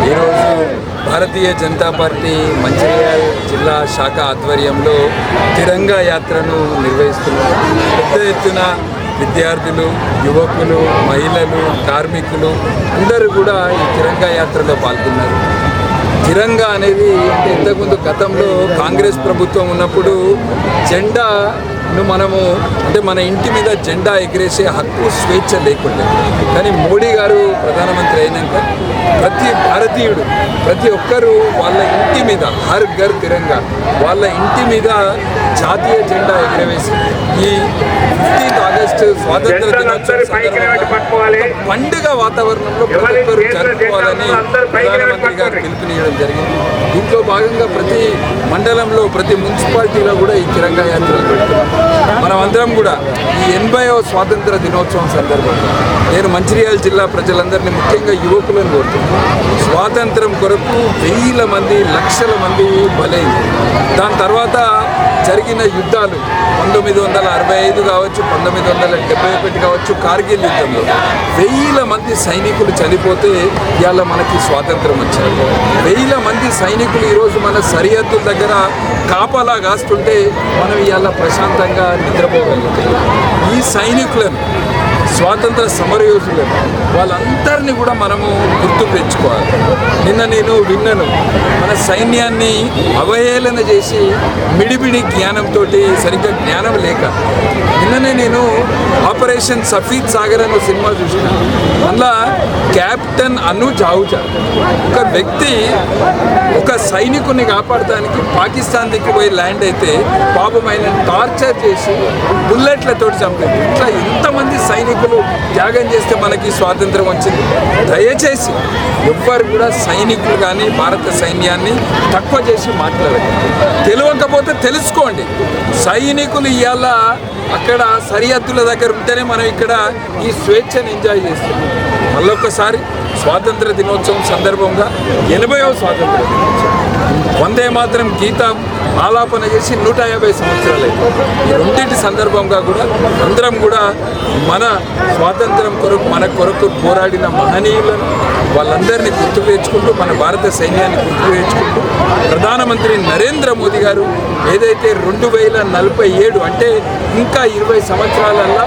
ఈరోజు భారతీయ జనతా పార్టీ మంచిర్యాల జిల్లా శాఖ ఆధ్వర్యంలో తిరంగా యాత్రను నిర్వహిస్తున్నారు. పెద్ద ఎత్తున విద్యార్థులు, యువకులు, మహిళలు, కార్మికులు అందరూ కూడా ఈ తిరంగా యాత్రలో పాల్గొన్నారు. తిరంగా అనేది అంటే ఇంతకుముందు గతంలో కాంగ్రెస్ ప్రభుత్వం ఉన్నప్పుడు జెండాను మనము అంటే మన ఇంటి మీద జెండా ఎగిరేసే హక్కు, స్వేచ్ఛ లేకుండా. కానీ మోడీ గారు ప్రధానమంత్రి అయినాక ప్రతి భారతీయుడు, ప్రతి ఒక్కరూ వాళ్ళ ఇంటి మీద హర్ ఘర్ తిరంగా, వాళ్ళ ఇంటి మీద జాతీయ జెండా ఎగిరవేసి ఈ 15 ఆగస్టు స్వాతంత్ర దినోత్సవం సందర్భంగా పండుగ వాతావరణంలో ప్రతి ఒక్కరు జరుపుకోవాలని ప్రధానమంత్రి గారు పిలుపునియడం జరిగింది. దీంట్లో భాగంగా ప్రతి మండలంలో, ప్రతి మున్సిపాలిటీలో కూడా ఈ తిరంగా యాత్రలు పెడుతున్నాం. మనం అందరం కూడా ఈ 80వ స్వాతంత్ర దినోత్సవం సందర్భంగా నేను మంచిర్యాల జిల్లా ప్రజలందరినీ, ముఖ్యంగా యువకులను కోరుతున్నాను. స్వాతంత్రం కొరకు వేల మంది, లక్షల మంది బలైంది. దాని తర్వాత జరిగిన యుద్ధాలు 1965 కావచ్చు, 1971 కావచ్చు, కార్గిల్ యుద్ధంలో వేల మంది సైనికులు చనిపోతే ఇవాళ మనకి స్వాతంత్రం వచ్చింది. వేల మంది సైనికులు ఈరోజు మన సరిహద్దుల దగ్గర కాపలా కాస్తుంటే మనం ఇవాళ ప్రశాంతంగా నిద్రపోగలుగుతాం. ఈ సైనికులను, స్వాతంత్ర సమరయోధులను, వాళ్ళందరినీ కూడా మనము గుర్తు పెంచుకోవాలి. నిన్న నేను విన్నాను, మన సైన్యాన్ని అవహేళన చేసి మిడిబిడి జ్ఞానంతో, సరిగ్గా జ్ఞానం లేక, నిన్ననే నేను ఆపరేషన్ సఫీద్ సాగర్ అనే సినిమా చూసిన. అందులో కెప్టెన్ అనూజ్ ఆహుజా ఒక వ్యక్తి ఒక సైనికుని కాపాడటానికి పాకిస్తాన్ దిక్కు పోయి ల్యాండ్ అయితే పాపం ఆయన టార్చర్ చేసి బుల్లెట్లతో చంపారు. ఇట్లా ఎంతమంది సైనికులు త్యాగం చేస్తే మనకి స్వాతంత్రం వచ్చింది. దయచేసి ఎవ్వరు కూడా సైనికులు కానీ భారత సైన్యాన్ని తక్కువ చేసి మాట్లాడదు. తెలియకపోతే తెలుసుకోండి. సైనికులు ఇవాళ అక్కడ సరిహద్దుల దగ్గర ఉంటేనే మనం ఇక్కడ ఈ స్వేచ్ఛను ఎంజాయ్ చేస్తున్నాం. మళ్ళొక్కసారి స్వాతంత్ర దినోత్సవం సందర్భంగా 80వ స్వాతంత్ర దినోత్సవం వందే మాత్రం గీతం ఆలాపన చేసి 150 సంవత్సరాలు ఈ రెండింటి సందర్భంగా కూడా అందరం కూడా మన స్వాతంత్రం కొరకు, మన కొరకు పోరాడిన మహనీయులను వాళ్ళందరినీ గుర్తు తెచ్చుకుంటూ, మన భారత సైన్యాన్ని గుర్తు తెచ్చుకుంటూ, ప్రధానమంత్రి నరేంద్ర మోదీ గారు ఏదైతే 2047 అంటే ఇంకా 20 సంవత్సరాలల్లా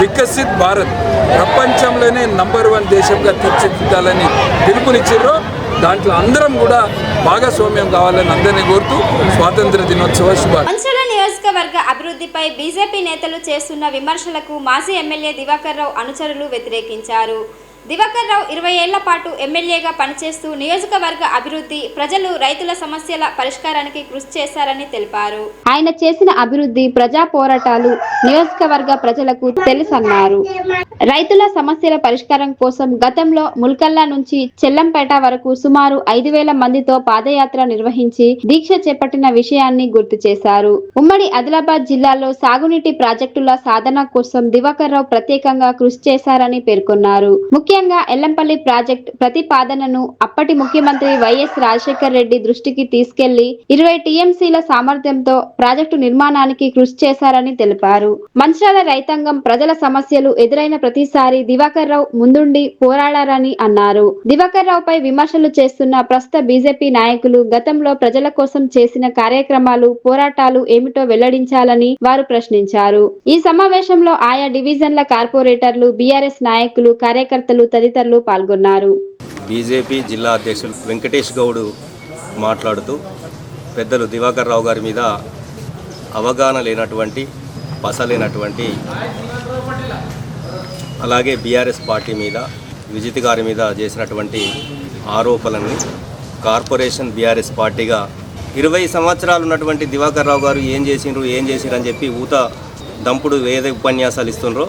వికసిత్ భారత్, ప్రపంచంలోనే నంబర్ 1 దేశంగా తీర్చిదిద్దాలని పిలుపునిచ్చారో దాంట్లో అందరం కూడా భాగస్వామ్యం కావాలని అందరినీ కోరుతూ స్వాతంత్ర దినోత్సవ శుభాకాంక్షలు. మంచిర్యాల నియోజకవర్గ అభివృద్ధిపై బీజేపీ నేతలు చేస్తున్న విమర్శలకు మాజీ ఎమ్మెల్యే దివాకర్ రావు అనుచరులు వ్యతిరేకించారు. దివాకర్ రావు 20 ఏళ్ల పాటు ఎమ్మెల్యేగా పనిచేస్తూ నియోజకవర్గ అభివృద్ధి, ప్రజలు, రైతుల సమస్యల పరిష్కారానికి కృషి చేశారని తెలిపారు. ఆయన చేసిన అభివృద్ధి, ప్రజా పోరాటాలు నియోజకవర్గ ప్రజలకు తెలుసన్నారు. రైతుల సమస్యల పరిష్కారం కోసం గతంలో ముల్కల్లా నుంచి చెల్లంపేట వరకు సుమారు 5,000 మందితో పాదయాత్ర నిర్వహించి దీక్ష చేపట్టిన విషయాన్ని గుర్తు చేశారు. ఉమ్మడి ఆదిలాబాద్ జిల్లాలో సాగునీటి ప్రాజెక్టుల సాధన కోసం దివాకర్ రావు ప్రత్యేకంగా కృషి చేశారని పేర్కొన్నారు. ముఖ్యంగా ఎల్లంపల్లి ప్రాజెక్ట్ ప్రతిపాదనను అప్పటి ముఖ్యమంత్రి వైఎస్ రాజశేఖర్ రెడ్డి దృష్టికి తీసుకెళ్లి 20 టీఎంసీల సామర్థ్యంతో ప్రాజెక్టు నిర్మాణానికి కృషి చేశారని తెలిపారు. మంచిర్యాల రైతాంగం ప్రజల సమస్యలు ఎదురైన ప్రతిసారి దివాకర్ రావు ముందుండి పోరాడారని అన్నారు. దివాకర్ రావుపై విమర్శలు చేస్తున్న ప్రస్తుత బీజేపీ నాయకులు గతంలో ప్రజల కోసం చేసిన కార్యక్రమాలు, పోరాటాలు ఏమిటో వెల్లడించాలని వారు ప్రశ్నించారు. ఈ సమావేశంలో ఆయా డివిజన్ల కార్పొరేటర్లు, బీఆర్ఎస్ నాయకులు, కార్యకర్తలు తదితరులు పాల్గొన్నారు. బీజేపీ జిల్లా అధ్యక్షులు వెంకటేష్ గౌడ్ మాట్లాడుతూ పెద్దలు దివాకర్ రావు గారి మీద అవగాహన లేనటువంటి, పసలేనటువంటి, అలాగే బీఆర్ఎస్ పార్టీ మీద, విజిత్ గారి మీద చేసినటువంటి ఆరోపణలని కార్పొరేషన్ బీఆర్ఎస్ పార్టీగా 20 సంవత్సరాలు ఉన్నటువంటి దివాకర్ రావు గారు ఏం చేసిండ్రు అని చెప్పి ఊత దంపుడు వేద ఉపన్యాసాలు ఇస్తుండ్రో,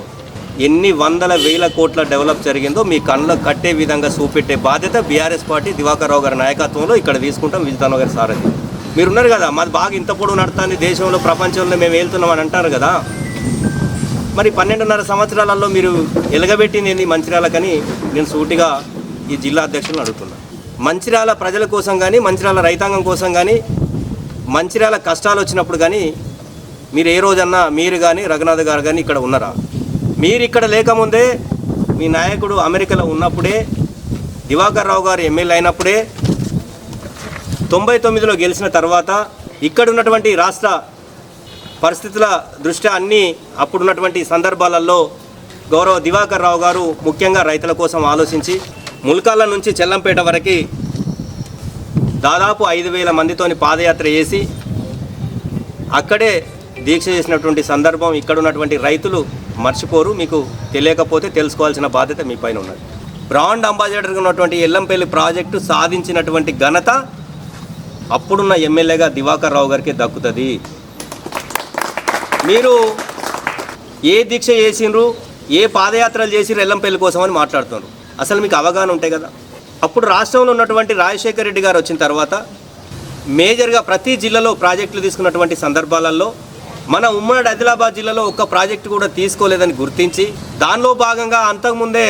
ఎన్ని వందల వేల కోట్ల డెవలప్ జరిగిందో మీ కళ్ళ కట్టే విధంగా చూపెట్టే బాధ్యత బీఆర్ఎస్ పార్టీ దివాకర్ రావు గారి నాయకత్వంలో ఇక్కడ తీసుకుంటాం. విజిత్ గారి సారథి మీరున్నారు కదా, మాది బాగా ఇంత పొడవు నడుతుంది, దేశంలో, ప్రపంచంలో మేము వెళ్తున్నామని అంటారు కదా. మరి 12.5 సంవత్సరాలలో మీరు ఎలగబెట్టింది ఏంది మంచిర్యాలకని నేను సూటిగా ఈ జిల్లా అధ్యక్షులను అడుగుతున్నాను. మంచిర్యాల ప్రజల కోసం కానీ, మంచిర్యాల రైతాంగం కోసం కానీ, మంచిర్యాల కష్టాలు వచ్చినప్పుడు కానీ మీరు ఏ రోజన్నా మీరు కానీ రఘునాథ్ గారు కానీ ఇక్కడ ఉన్నారా? మీరు ఇక్కడ లేకముందే మీ నాయకుడు అమెరికాలో ఉన్నప్పుడే దివాకర్ రావు గారు ఎమ్మెల్యే అయినప్పుడే 99లో గెలిచిన తర్వాత ఇక్కడ ఉన్నటువంటి రాష్ట్ర పరిస్థితుల దృష్ట్యా అప్పుడున్నటువంటి సందర్భాలలో గౌరవ దివాకర్ రావు గారు ముఖ్యంగా రైతుల కోసం ఆలోచించి ముల్కాల నుంచి చెల్లంపేట వరకు దాదాపు 5,000 మందితోని పాదయాత్ర చేసి అక్కడే దీక్ష చేసినటువంటి సందర్భం ఇక్కడ ఉన్నటువంటి రైతులు మర్చిపోరు. మీకు తెలియకపోతే తెలుసుకోవాల్సిన బాధ్యత మీ పైన ఉన్నది. బ్రాండ్ అంబాసిడర్గా ఉన్నటువంటి ఎల్లంపల్లి ప్రాజెక్టు సాధించినటువంటి ఘనత అప్పుడున్న ఎమ్మెల్యేగా దివాకర్ రావు గారికి దక్కుతుంది. మీరు ఏ దీక్ష చేసిండ్రు, ఏ పాదయాత్రలు చేసిర్రు ఎల్లంపల్లి కోసం అని మాట్లాడుతున్నారు. అసలు మీకు అవగాహన ఉంటాయి కదా. అప్పుడు రాష్ట్రంలో ఉన్నటువంటి రాజశేఖర రెడ్డి గారు వచ్చిన తర్వాత మేజర్గా ప్రతి జిల్లాలో ప్రాజెక్టులు తీసుకున్నటువంటి సందర్భాలలో మన ఉమ్మడి ఆదిలాబాద్ జిల్లాలో ఒక్క ప్రాజెక్టు కూడా తీసుకోలేదని గుర్తించి దానిలో భాగంగా అంతకుముందే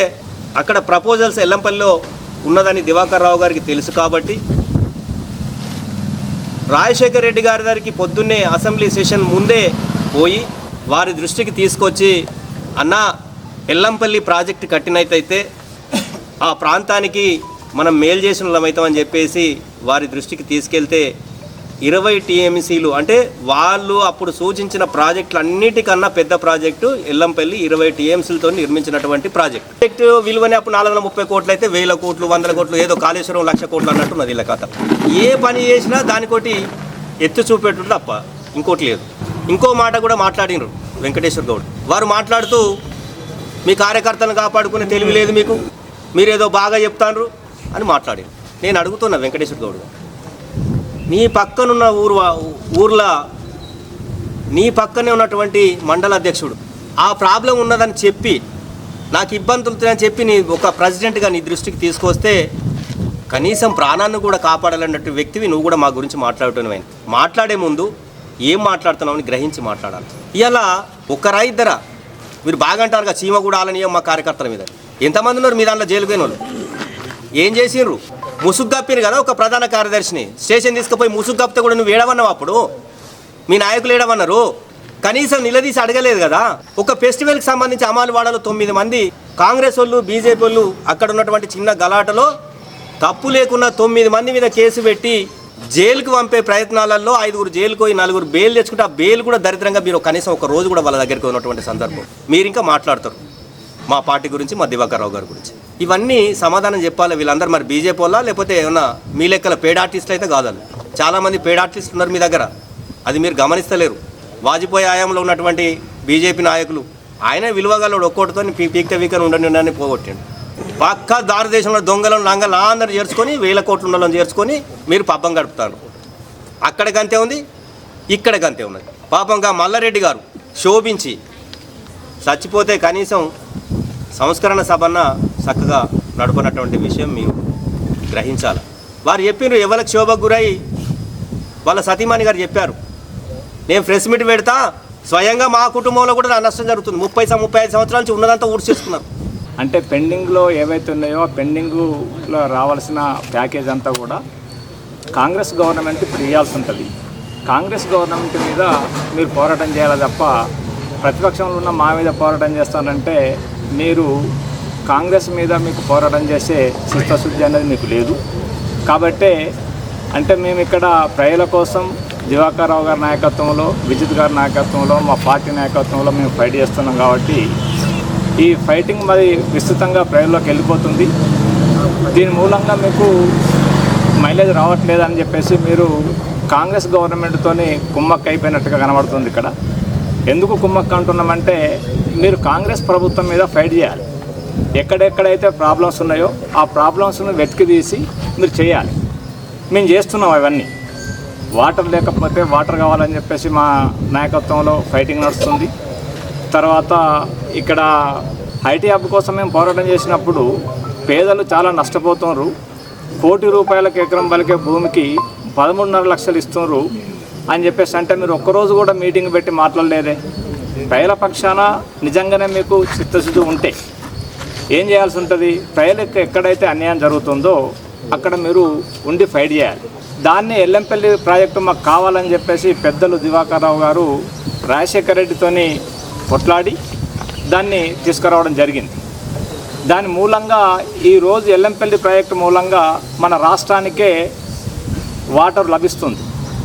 అక్కడ ప్రపోజల్స్ ఎల్లంపల్లిలో ఉన్నదని దివాకర్ రావు గారికి తెలుసు కాబట్టి రాజశేఖర రెడ్డి గారి దగ్గరికి పొద్దున్నే అసెంబ్లీ సెషన్ ముందే పోయి వారి దృష్టికి తీసుకొచ్చి అన్న ఎల్లంపల్లి ప్రాజెక్టు కట్టినట్టయితే ఆ ప్రాంతానికి మనం మేలు చేసిన వాళ్ళమవుతామని చెప్పేసి వారి దృష్టికి తీసుకెళ్తే 20 టీఎంసీలు అంటే వాళ్ళు అప్పుడు సూచించిన ప్రాజెక్టులు అన్నిటికన్నా పెద్ద ప్రాజెక్టు ఎల్లంపల్లి 20 టీఎంసీలతో నిర్మించినటువంటి ప్రాజెక్టు విలువనే అప్పుడు 430 కోట్లు అయితే 1000 కోట్లు 100 కోట్లు ఏదో కాళేశ్వరం 1,00,000 కోట్లు అన్నట్టున్నది ఇలా కథ. ఏ పని చేసినా దానికోటి ఎత్తు చూపెట్టు తప్ప ఇంకోటి లేదు. ఇంకో మాట కూడా మాట్లాడినరు వెంకటేశ్వర గౌడ్ వారు మాట్లాడుతూ మీ కార్యకర్తలను కాపాడుకునే తెలివి లేదు మీకు, మీరేదో బాగా చెప్తారు అని మాట్లాడారు. నేను అడుగుతున్నా వెంకటేశ్వర గౌడ్ నీ పక్కనున్న ఊర్లో నీ పక్కనే ఉన్నటువంటి మండల అధ్యక్షుడు ఆ ప్రాబ్లం ఉన్నదని చెప్పి నాకు ఇబ్బందులుతాయని చెప్పి నీ ఒక ప్రెసిడెంట్గా నీ దృష్టికి తీసుకొస్తే కనీసం ప్రాణాన్ని కూడా కాపాడాలన్నట్టు వ్యక్తివి నువ్వు కూడా మా గురించి మాట్లాడుతున్నావు. మాట్లాడే ముందు ఏం మాట్లాడుతున్నావు అని గ్రహించి మాట్లాడాలి. ఇలా ఒక్కరా ఇద్దరా మీరు బాగా అంటారుగా చీమ కూడా ఆలనీయం మా కార్యకర్తల మీద ఎంతమంది ఉన్నారు మీ దాంట్లో జైలుకు పోయిన వాళ్ళు? ఏం చేసిండ్రు? ముసుగు కప్పిరు కదా ఒక ప్రధాన కార్యదర్శిని స్టేషన్ తీసుకుపోయి ముసుగు కప్పితే కూడా నువ్వు ఏడవన్నావు. అప్పుడు మీ నాయకులు ఏడవన్నారు, కనీసం నిలదీసి అడగలేదు కదా. ఒక ఫెస్టివల్కి సంబంధించి అమాలవాడలో 9 మంది కాంగ్రెస్ వాళ్ళు బీజేపీ వాళ్ళు అక్కడ ఉన్నటువంటి చిన్న గలాటలో తప్పు లేకున్నా 9 మంది మీద కేసు పెట్టి జైలుకు పంపే ప్రయత్నాలలో 5 జైలుకు పోయి 4 బెయిల్ తెచ్చుకుంటే ఆ బెయిల్ కూడా దరిద్రంగా మీరు కనీసం ఒక రోజు కూడా వాళ్ళ దగ్గరికి ఉన్నటువంటి సందర్భం. మీరు ఇంకా మాట్లాడతారు మా పార్టీ గురించి, మా దివాకర్ రావు గారి గురించి. ఇవన్నీ సమాధానం చెప్పాలి వీళ్ళందరూ. మరి బీజేపీ వాళ్ళ లేకపోతే ఏమన్నా మీ లెక్కల పేడ్ ఆర్టిస్టులు అయితే కాదు. చాలామంది పేడ్ ఆర్టిస్టులు ఉన్నారు మీ దగ్గర, అది మీరు గమనిస్తలేరు. వాజ్పేయి హయాంలో ఉన్నటువంటి బీజేపీ నాయకులు ఆయన విలువగలడు ఒక్కోటితో పీక్త వీకర్ ఉండని పోగొట్టిండు. పక్క భారతదేశంలో దొంగలను లంగలు అందరూ చేర్చుకొని 1000 కోట్ల ఉన్నలను చేర్చుకొని మీరు పబ్బం గడుపుతారు. అక్కడికంతే ఉంది, ఇక్కడికంతే ఉన్నది. పాపంగా మల్లారెడ్డి గారు శోభించి చచ్చిపోతే కనీసం సంస్కరణ సభన చక్కగా నడుపునటువంటి విషయం మీరు గ్రహించాలి. వారు చెప్పినారు ఎవరికి శోభకు గురై వాళ్ళ సతీమణి గారు చెప్పారు, నేను ప్రెస్ మీట్ పెడతా స్వయంగా మా కుటుంబంలో కూడా నా నష్టం జరుగుతుంది. 35 సంవత్సరాల నుంచి ఉన్నదంతా ఊడ్చేసుకున్నారు. అంటే పెండింగ్లో ఏవైతే ఉన్నాయో పెండింగ్లో రావాల్సిన ప్యాకేజ్ అంతా కూడా కాంగ్రెస్ గవర్నమెంట్కి ఇప్పుడు ఇవ్వాల్సి ఉంటుంది. కాంగ్రెస్ గవర్నమెంట్ మీద మీరు పోరాటం చేయాలి తప్ప ప్రతిపక్షంలో ఉన్న మా మీద పోరాటం చేస్తానంటే మీరు కాంగ్రెస్ మీద మీకు పోరాటం చేసే చిత్తశుద్ధి అనేది మీకు లేదు. కాబట్టే అంటే మేము ఇక్కడ ప్రజల కోసం దివాకర్ రావు గారి నాయకత్వంలో, విజిత్ గారి నాయకత్వంలో, మా పార్టీ నాయకత్వంలో మేము ఫైట్ చేస్తున్నాం. కాబట్టి ఈ ఫైటింగ్ మరి విస్తృతంగా ప్రజల్లోకి వెళ్ళిపోతుంది. దీని మూలంగా మీకు మైలేజ్ రావట్లేదని చెప్పేసి మీరు కాంగ్రెస్ గవర్నమెంట్తోని కుమ్మక్క అయిపోయినట్టుగా కనబడుతుంది. ఇక్కడ ఎందుకు కుమ్మక్క అంటున్నామంటే మీరు కాంగ్రెస్ ప్రభుత్వం మీద ఫైట్ చేయాలి. ఎక్కడెక్కడైతే ప్రాబ్లమ్స్ ఉన్నాయో ఆ ప్రాబ్లమ్స్ను వెతికి తీసి మీరు చేయాలి. మేము చేస్తున్నాం అవన్నీ. వాటర్ లేకపోతే వాటర్ కావాలని చెప్పేసి మా నాయకత్వంలో ఫైటింగ్ నడుస్తుంది. తర్వాత ఇక్కడ ఐటీ హబ్ కోసం మేము పోరాటం చేసినప్పుడు పేదలు చాలా నష్టపోతున్నారు. ₹1 కోటి ఎకరం పలికే భూమికి 13.5 లక్షలు ఇస్తున్నారు అని చెప్పేసి అంటే మీరు ఒక్కరోజు కూడా మీటింగ్ పెట్టి మాట్లాడలేదే. ప్రజల పక్షాన నిజంగానే మీకు చిత్తశుద్ధి ఉంటే ఏం చేయాల్సి ఉంటుంది? ప్రజలకు ఎక్కడైతే అన్యాయం జరుగుతుందో అక్కడ మీరు ఉండి ఫైట్ చేయాలి. దాన్ని ఎల్లంపల్లి ప్రాజెక్టు మాకు కావాలని చెప్పేసి పెద్దలు దివాకర్ రావు గారు రాజశేఖర రెడ్డితోని కొట్లాడి దాన్ని తీసుకురావడం జరిగింది. దాని మూలంగా ఈరోజు ఎల్లంపల్లి ప్రాజెక్టు మూలంగా మన రాష్ట్రానికే వాటర్ లభిస్తుంది.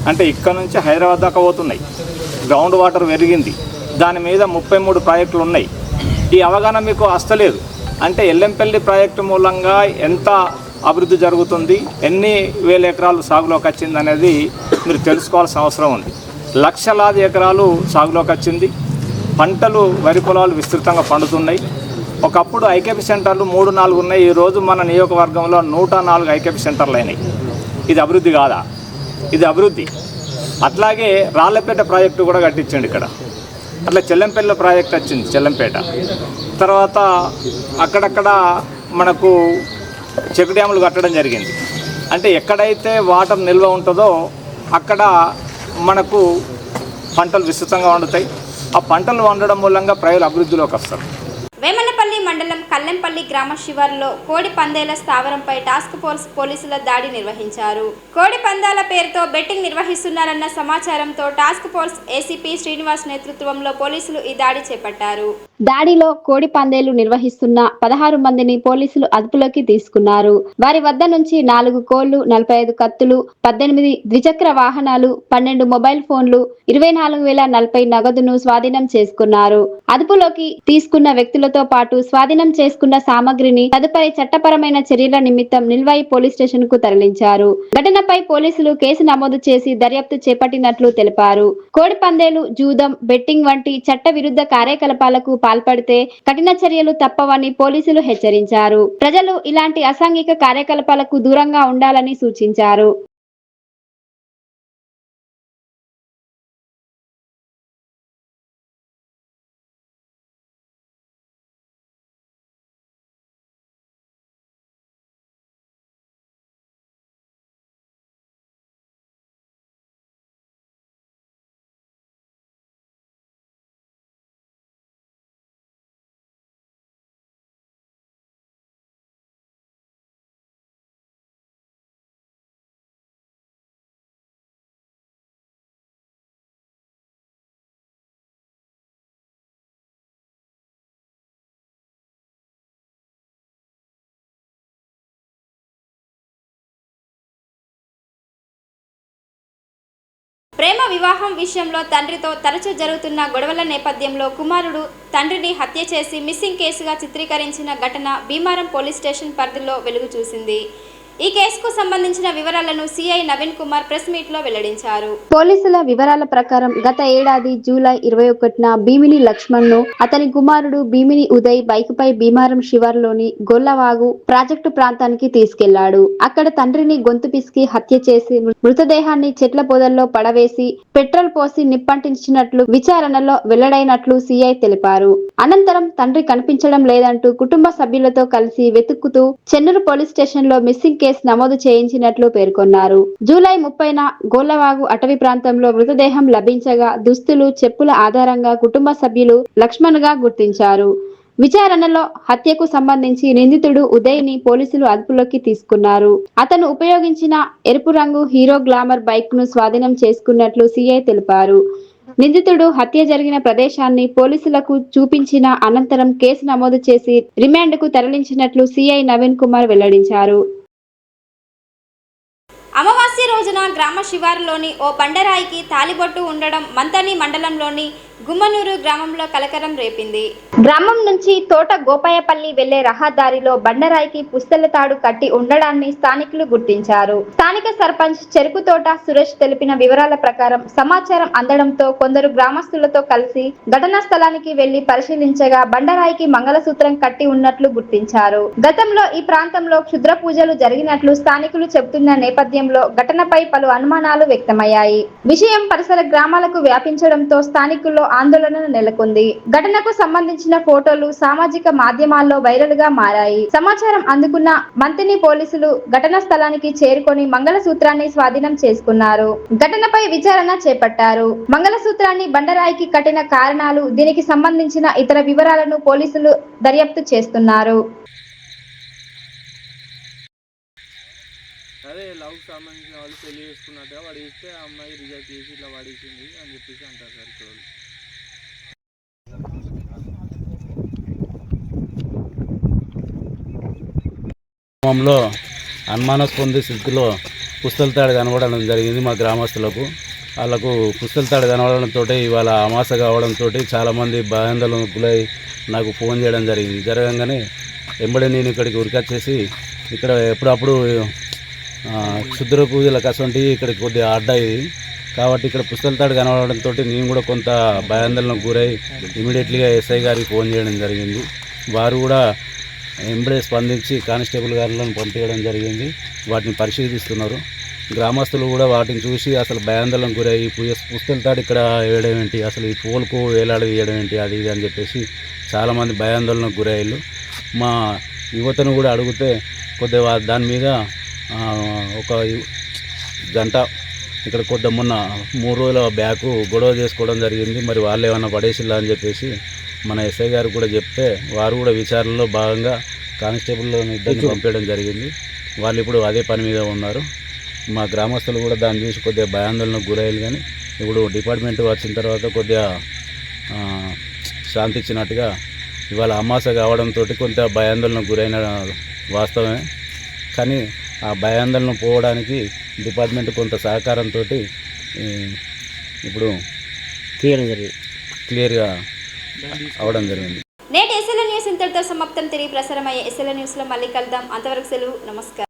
అంటే ఇక్కడ నుంచి హైదరాబాద్ దాకా పోతున్నాయి. గ్రౌండ్ వాటర్ పెరిగింది. దాని మీద 33 ప్రాజెక్టులు ఉన్నాయి. ఈ అవగాహన మీకు వస్తలేదు. అంటే ఎల్లంపల్లి ప్రాజెక్టు మూలంగా ఎంత అభివృద్ధి జరుగుతుంది, ఎన్ని వేల ఎకరాలు సాగులోకి వచ్చింది అనేది మీరు తెలుసుకోవాల్సిన అవసరం ఉంది. లక్షలాది ఎకరాలు సాగులోకి వచ్చింది. పంటలు, వరి పొలాలు విస్తృతంగా పండుతున్నాయి. ఒకప్పుడు ఐకేపీ సెంటర్లు 3-4 ఉన్నాయి. ఈరోజు మన నియోజకవర్గంలో 104 ఐకేపీ సెంటర్లు అయినాయి. ఇది అభివృద్ధి కాదా? ఇది అభివృద్ధి. అట్లాగే రాళ్లపేట ప్రాజెక్టు కూడా కట్టించండి ఇక్కడ. అట్లా చెల్లంపల్లి ప్రాజెక్ట్ వచ్చింది, చెల్లంపేట. తర్వాత అక్కడక్కడ మనకు చెక్ డ్యాములు కట్టడం జరిగింది. అంటే ఎక్కడైతే వాటర్ నిల్వ ఉంటుందో అక్కడ మనకు పంటలు విస్తృతంగా వండుతాయి. ఆ పంటలు వండడం మూలంగా ప్రజలు అభివృద్ధిలోకి వస్తారు. వేమనపల్లి మండలం కల్లెంపల్లి గ్రామ శివారులో కోడి పందేల స్థావరంపై టాస్క్ ఫోర్స్ పోలీసుల దాడి నిర్వహించారు. కోడి పందాల పేరుతో బెట్టింగ్ నిర్వహిస్తున్నారన్న సమాచారంతో టాస్క్ ఫోర్స్ ఏసీపీ శ్రీనివాస్ నేతృత్వంలో పోలీసులు ఈ దాడి చేపట్టారు. దాడిలో కోడి పందేలు నిర్వహిస్తున్న 16 మందిని పోలీసులు అదుపులోకి తీసుకున్నారు. వారి వద్ద నుంచి 4 కోళ్లు, 45 కత్తులు, 18 ద్విచక్ర వాహనాలు, 12 మొబైల్ ఫోన్లు, 24,040 నగదును స్వాధీనం చేసుకున్నారు. అదుపులోకి తీసుకున్న వ్యక్తులతో పాటు స్వాధీనం చేసుకున్న సామగ్రిని తదుపరి చట్టపరమైన చర్యల నిమిత్తం నిల్వాయి పోలీస్ స్టేషన్ కు తరలించారు. ఘటనపై పోలీసులు కేసు నమోదు చేసి దర్యాప్తు చేపట్టినట్లు తెలిపారు. కోడి పందేలు, జూదం, బెట్టింగ్ వంటి చట్ట విరుద్ధ కార్యకలాపాలకు పాల్పడితే కఠిన చర్యలు తప్పవని పోలీసులు హెచ్చరించారు. ప్రజలు ఇలాంటి అసాంఘిక కార్యకలాపాలకు దూరంగా ఉండాలని సూచించారు. ప్రేమ వివాహం విషయంలో తండ్రితో తరచూ జరుగుతున్న గొడవల నేపథ్యంలో కుమారుడు తండ్రిని హత్య చేసి మిస్సింగ్ కేసుగా చిత్రీకరించిన ఘటన భీమారం పోలీస్ స్టేషన్ పరిధిలో వెలుగు చూసింది. ఈ కేసుకు సంబంధించిన వివరాలను CI Naveen Kumar press meet లో వెల్లడించారు. పోలీసుల వివరాల ప్రకారం గత ఏడాది జూలై 21న భీమిని లక్ష్మణ్ ను అతని కుమారుడు భీమిని ఉదయ్ బైక్ పై భీమారం శివారులోని గొల్లవాగు ప్రాజెక్టు ప్రాంతానికి తీసుకెళ్లాడు. అక్కడ తండ్రిని గొంతు పిసికి హత్య చేసి మృతదేహాన్ని చెట్ల పొదల్లో పడవేసి పెట్రోల్ పోసి నిప్పంటించినట్లు విచారణలో వెల్లడైనట్లు సిఐ తెలిపారు. అనంతరం తండ్రి కనిపించడం లేదంటూ కుటుంబ సభ్యులతో కలిసి వెతుకుతూ చెన్నూరు పోలీస్ స్టేషన్ లో మిస్సింగ్ కేసు నమోదు చేయించినట్లు పేర్కొన్నారు. జూలై 30న గోల్లవాగు అటవీ ప్రాంతంలో మృతదేహం లభించగా దుస్తులు, చెప్పుల ఆధారంగా కుటుంబ సభ్యులు లక్ష్మణ్ గా గుర్తించారు. విచారణలో హత్యకు సంబంధించి నిందితుడు ఉదయ్ ని పోలీసులు అదుపులోకి తీసుకున్నారు. అతను ఉపయోగించిన ఎరుపు రంగు హీరో గ్లామర్ బైక్ ను స్వాధీనం చేసుకున్నట్లు సిఐ తెలిపారు. నిందితుడు హత్య జరిగిన ప్రదేశాన్ని పోలీసులకు చూపించిన అనంతరం కేసు నమోదు చేసి రిమాండ్ కు తరలించినట్లు సిఐ నవీన్ కుమార్ వెల్లడించారు. అమావాస్య రోజున గ్రామ శివారులోని ఓ బండరాయికి తాలిబొట్టు ఉండడం మంతని మండలంలోని గుమ్మనూరు గ్రామంలో కలకలం రేపింది. గ్రామం నుంచి తోట గోపాయపల్లి వెళ్లే రహదారిలో బండరాయికి పుస్తల తాడు కట్టి ఉండడాన్ని స్థానికులు గుర్తించారు. స్థానిక సర్పంచ్ చెరుకు తోట సురేష్ తెలిపిన వివరాల ప్రకారం సమాచారం అందడంతో కొందరు గ్రామస్తులతో కలిసి ఘటనా స్థలానికి వెళ్లి పరిశీలించగా బండరాయికి మంగళసూత్రం కట్టి ఉన్నట్లు గుర్తించారు. గతంలో ఈ ప్రాంతంలో క్షుద్ర పూజలు జరిగినట్లు స్థానికులు చెబుతున్న నేపథ్యంలో ఘటనపై పలు అనుమానాలు వ్యక్తమయ్యాయి. విషయం పరిసర గ్రామాలకు వ్యాపించడంతో స్థానికుల్లో ఆందోళన నెలకొంది. ఘటనకు సంబంధించిన ఫోటోలు సామాజిక మాధ్యమాల్లో వైరల్ గా మారాయి. సమాచారం అందుకున్న మంతిని పోలీసులు ఘటనా స్థలానికి చేరుకొని మంగళసూత్రాన్ని స్వాధీనం చేసుకున్నారు. ఘటనపై విచారణ చేపట్టారు. మంగళసూత్రాన్ని బండరాయికి కట్టిన కారణాలు, దీనికి సంబంధించిన ఇతర వివరాలను పోలీసులు దర్యాప్తు చేస్తున్నారు. అదే లవ్ సంబంధించిన వాళ్ళు పెళ్లి చేసుకున్నట్టుగా వాడు ఇస్తే ఆ అమ్మాయి రిజెక్ట్ చేసి ఇట్లా వాడేసింది అని చెప్పేసి అంటారు సార్ ఇక్కడ వాళ్ళు. గ్రామంలో అనుమానాస్పద స్థితిలో పుస్తల తాడు కనబడడం జరిగింది. మా గ్రామస్తులకు వాళ్ళకు పుస్తల తాడు కనబడడంతో ఇవాళ అమాస కావడంతో చాలామంది భయాందోళనకు గురై నాకు ఫోన్ చేయడం జరిగింది. జరగంగానే వెంబడే నేను ఇక్కడికి ఉరికొచ్చేసి ఇక్కడ ఎప్పుడప్పుడు క్షుద్ర పూజలకు అసంటి ఇక్కడికి కొద్దిగా అడ్డా ఇది కాబట్టి ఇక్కడ పుస్తల తాడు కనబడడంతో నేను కూడా కొంత భయాందోళనకు గురై ఇమీడియట్లీగా ఎస్ఐ గారికి ఫోన్ చేయడం జరిగింది. వారు కూడా వెంబడే స్పందించి కానిస్టేబుల్ గారులను పంపించడం జరిగింది. వాటిని పరిశీలిస్తున్నారు. గ్రామస్తులు కూడా వాటిని చూసి అసలు భయాందోళనకు గురై ఈ పుస్తల తాడు ఇక్కడ వేయడం ఏంటి, అసలు ఈ పూలకు వేలాడదీయడం ఏంటి, అది ఇది అని చెప్పేసి చాలామంది భయాందోళనకు గురయ్యారు. మా యువతను కూడా అడిగితే కొద్దిగా దాని మీద ఒక గంట ఇక్కడ కొద్ది మొన్న 3 రోజుల బ్యాక్ గొడవ చేసుకోవడం జరిగింది. మరి వాళ్ళు ఏమన్నా పడేసిల్లా అని చెప్పేసి మన ఎస్ఐ గారు కూడా చెప్తే వారు కూడా విచారణలో భాగంగా కానిస్టేబుల్లో ఇద్దరిని పంపించడం జరిగింది. వాళ్ళు ఇప్పుడు అదే పని మీద ఉన్నారు. మా గ్రామస్తులు కూడా దాన్ని చూసి కొద్దిగా భయాందోళనకు గురయ్యారు. కానీ ఇప్పుడు డిపార్ట్మెంట్ వచ్చిన తర్వాత కొద్దిగా శాంతి ఇచ్చినట్టుగా ఇవాళ అమాస కావడంతో కొంత భయాందోళనకు గురైన వాస్తవమే. కానీ ఆ భయాందోళన పోవడానికి డిపార్ట్మెంట్ కొంత సహకారంతో ఇప్పుడు క్లియర్గా అవడం జరిగింది. నేటి ఎస్ఎల్ఎన్ న్యూస్ ఇంతటితో సమాప్తం. తిరిగి ప్రసారమయ్యే ఎస్ఎల్ఎన్ న్యూస్లో మళ్ళీ కలుద్దాం. అంతవరకు సెలవు. నమస్కారం.